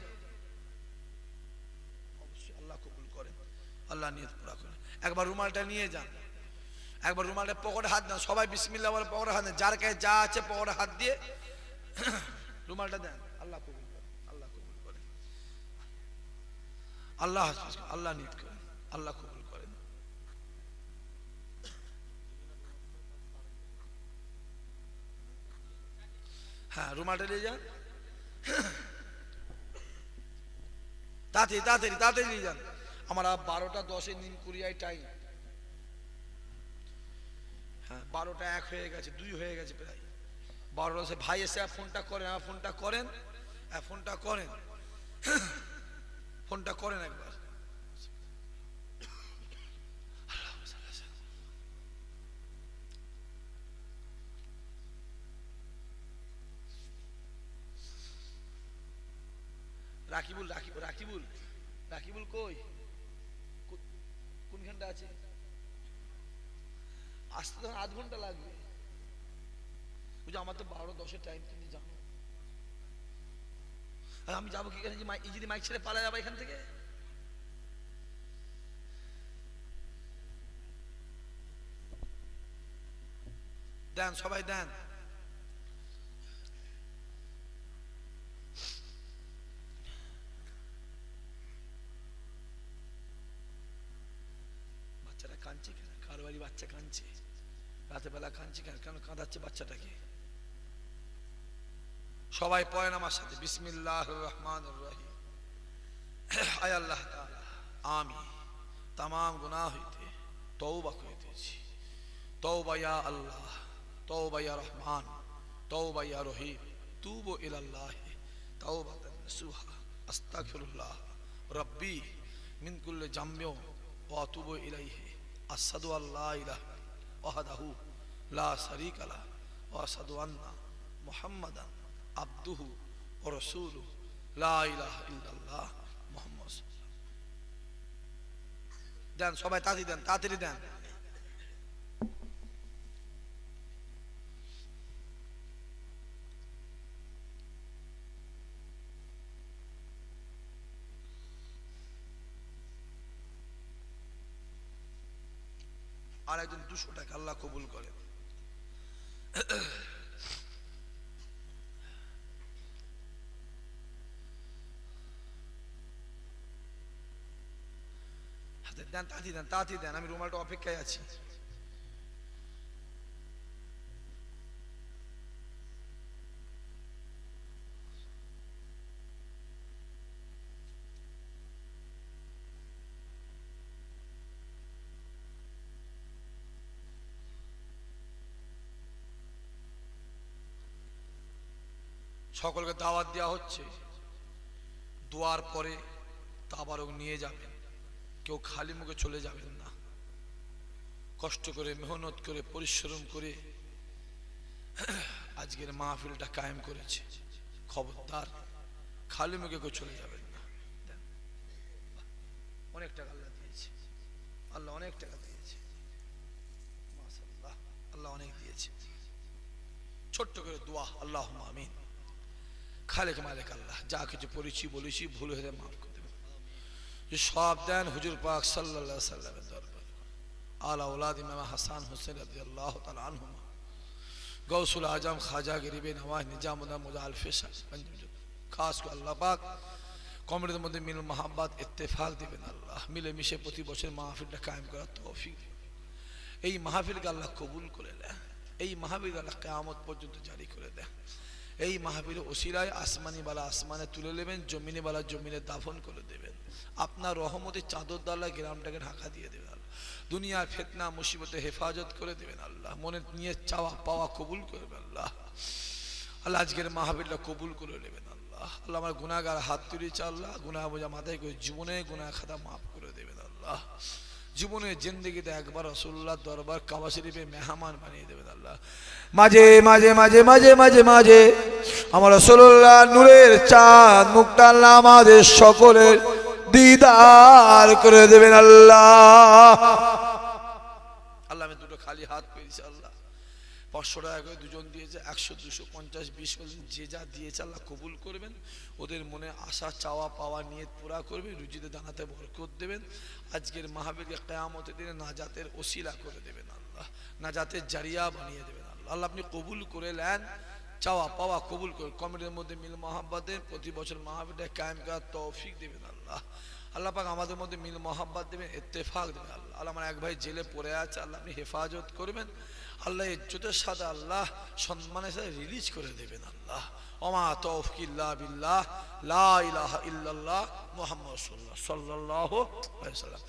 অবশ্যই আল্লাহ কবুল করেন, আল্লাহ নিয়ত পুরা করেন। একবার রুমালটা নিয়ে যান, একবার রুমালটা পকেটে হাত দেন, সবাই বিসমিল্লাহ বলে পকেটে হাত দেন, যার কাছে যা আছে পকেটে হাত দিয়ে রুমালটা দেন। আল্লাহ কবুল করেন, আল্লাহ কবুল করেন, আল্লাহ হাফেজ, আল্লাহ নিয়ত করেন, আল্লাহ কবুল করেন। হ্যাঁ, রুমালটা নিয়ে যান, তাড়াতাড়ি তাড়াতাড়ি তাড়াতাড়ি নিয়ে যান। আমার 12টা 10-এ নিন কুরিয়ায় টাইম। হ্যাঁ, 12টা 1 হয়ে গেছে, 2 হয়ে গেছে প্রায়। 12টা ভাই এসে ফোনটা করেন, আমার ফোনটা করেন, ফোনটা করেন, ফোনটা করেন একবার। রাকিবুল রাকিবুল রাকিবুল রাকিবুল কই, কোনখানটা আছে? আসতে তখন আধ ঘন্টা লাগবে। আমার তো 12:10 টাইম, তুমি জানো। আর আমি যাবো কি, যদি মাইক ছেড়ে পালা যাবো এখান থেকে? দেন সবাই দেন। বাচ্চাটা কাঁদছে কেন? কার বাড়ি বাচ্চা কাঁদছে? রাতে বেলা কাঁদছে কেন? কেন কাঁদাচ্ছে বাচ্চাটাকে? সবাই পড়েন আমার সাথে, বিসমিল্লাহির রহমানির রহিম। আয় আল্লাহ তাআলা, আমি তাম গুনাহ হইতে তওবা করিতেছি। তওবা ইয়া আল্লাহ, তওবা ইয়া রহমান, তওবা ইয়া রহিম, তুবু ইলাল্লাহি তাওবাতান নাসুহা, আস্তাগফিরুল্লাহ রাব্বি মিন কুল্লি জামবিন ওয়া আতুবু ইলাইহি, আশহাদু আল্লা ইলাহা ওয়াহদাহু লা শারীকা লাহু ওয়া আশহাদু আন্না মুহাম্মাদান আবদুহু ওয়া রাসূলুহু, লা ইলাহা ইল্লাল্লাহ মুহাম্মাদ। দেন সবাই, তাড়াতাড়ি দেন, তাড়াতাড়ি দেন। আর একজন 200 টাকা, আল্লাহ কবুল করেন। দেন, তাড়াতাড়ি দেন, তাড়াতাড়ি দেন, আমি রুমালটা অপেক্ষায় আছি। সকলকে দাওয়াত দেওয়া হচ্ছে, দোয়ার পরে তাবারক নিয়ে যাবেন, কেউ খালি মুখে চলে যাবেন না। কষ্ট করে, মেহনত করে, পরিশ্রম করে আজকের মাহফিলটা কায়েম করেছে। খবরদার খালি মুখে কেউ চলে যাবেন না। অনেক টাকা আল্লাহ দিয়েছে, আল্লাহ অনেক টাকা দিয়েছে, মাশাআল্লাহ, আল্লাহ অনেক দিয়েছে। ছোট্ট করে দোয়া, আল্লাহুম্মা আমিন। খালেক মালিক আল্লাহ, যা কিছু পড়েছি বলেছি ভুল হয়ে মাফ করে দেবেন। যে সব দেন হুজুর পাক সাল্লাল্লাহু আলাইহি সাল্লামের দরবার, আলা আওলাদ ইমাম হাসান হোসেন রাদিয়াল্লাহু তাআলা আনহুমা, গৌসুল আজম খাজা গরিবে নওয়াজ নিজামুদ্দিন মুজাল ফিসা পঞ্জুদ। খাস করে আল্লাহ পাক কমিটির মধ্যে মিল মোহাব্বত ইত্তেফাক দিবেন। আল্লাহ মিলে মিশে প্রতি বছর মাহফিলটা কায়েম করার তৌফিক দিবেন। এই মাহফিলকে আল্লাহ কবুল করে নেন, এই মাহফিলকে আল্লাহ কিয়ামত পর্যন্ত জারি করে দেন। এই মাহফিল ওসিলায় আসমানি বালা আসমানে তুলে নেবেন, জমিনে বালা জমিনে দাফন করে দেবেন। আপনার রহমতের চাদর দ্বারা গ্রামটাকে ঢাকা দিয়ে দেবেন। আল্লাহ দুনিয়ার ফিতনা মুসিবতে হেফাজত করে দেবেন। আল্লাহ মনে নিয়ে চাওয়া পাওয়া কবুল করবেন। আল্লাহ আল্লাহ আজকের মাহফিলটা কবুল করে নেবেন। আল্লাহ আল্লাহ আমার গুনাহগার হাত তুলেছে, আল্লাহ গুনাহ বোঝা মাথায় করে জীবনে গুনাহ খাতা মাফ করে দেবেন। আল্লাহ জীবনের জিন্দেগিতে একবার রাসূলুল্লাহ দরবার কাবা শরীফে মেহমান বানিয়ে দেবেন। আল্লাহ মাঝে মাঝে মাঝে মাঝে মাঝে মাঝে আমার রাসূলুল্লাহ নূরের চাঁদ মুখটা আল্লাহ আমাদের সকলের দিদার করে দেবেন। আল্লাহ আল্লাহ আমি দুটো খালি হাত পেয়েছি, আল্লাহ 500 টাকা করে দুজন দিয়েছে, 100 200 50 20 যে যা দিয়েছে আল্লাহ কবুল করবেন। ওদের মনে আশা চাওয়া পাওয়া নিয়ত পুরা করবে, রুজিতে দানাতে বরকত দেবেন। আজকের মাহফিলকে কিয়ামতের দিনে নাজাতের ওসিলা করে দেবেন। আল্লাহ নাজাতের জারিয়া বানিয়ে দেবেন। আল্লাহ আল্লাহ আপনি কবুল করে নেন, চাওয়া পাওয়া কবুল করে কমিটির মধ্যে মিল মোহাব্বতের প্রতি বছর মাহফিলটা কায়েম করার তৌফিক দেবেন। আল্লাহ আল্লাহ পাক আমাদের মধ্যে মিল মোহাব্বত দেবেন, ইত্তেফাক দেবেন। আল্লাহ আল্লাহ আমার এক ভাই জেলে পড়ে আছে, আল্লাহ আপনি হেফাজত করবেন। আল্লাহ ইজ্জতের সাথে আল্লাহ সম্মানের সাথে রিলিজ করে দেবেন। আল্লাহ ওমা তৌফিক ইল্লা বিল্লাহ, লা ইলাহা ইল্লাল্লাহ মুহাম্মাদুর রাসূলুল্লাহ সাল্লাল্লাহু আলাইহি ওয়াসাল্লাম।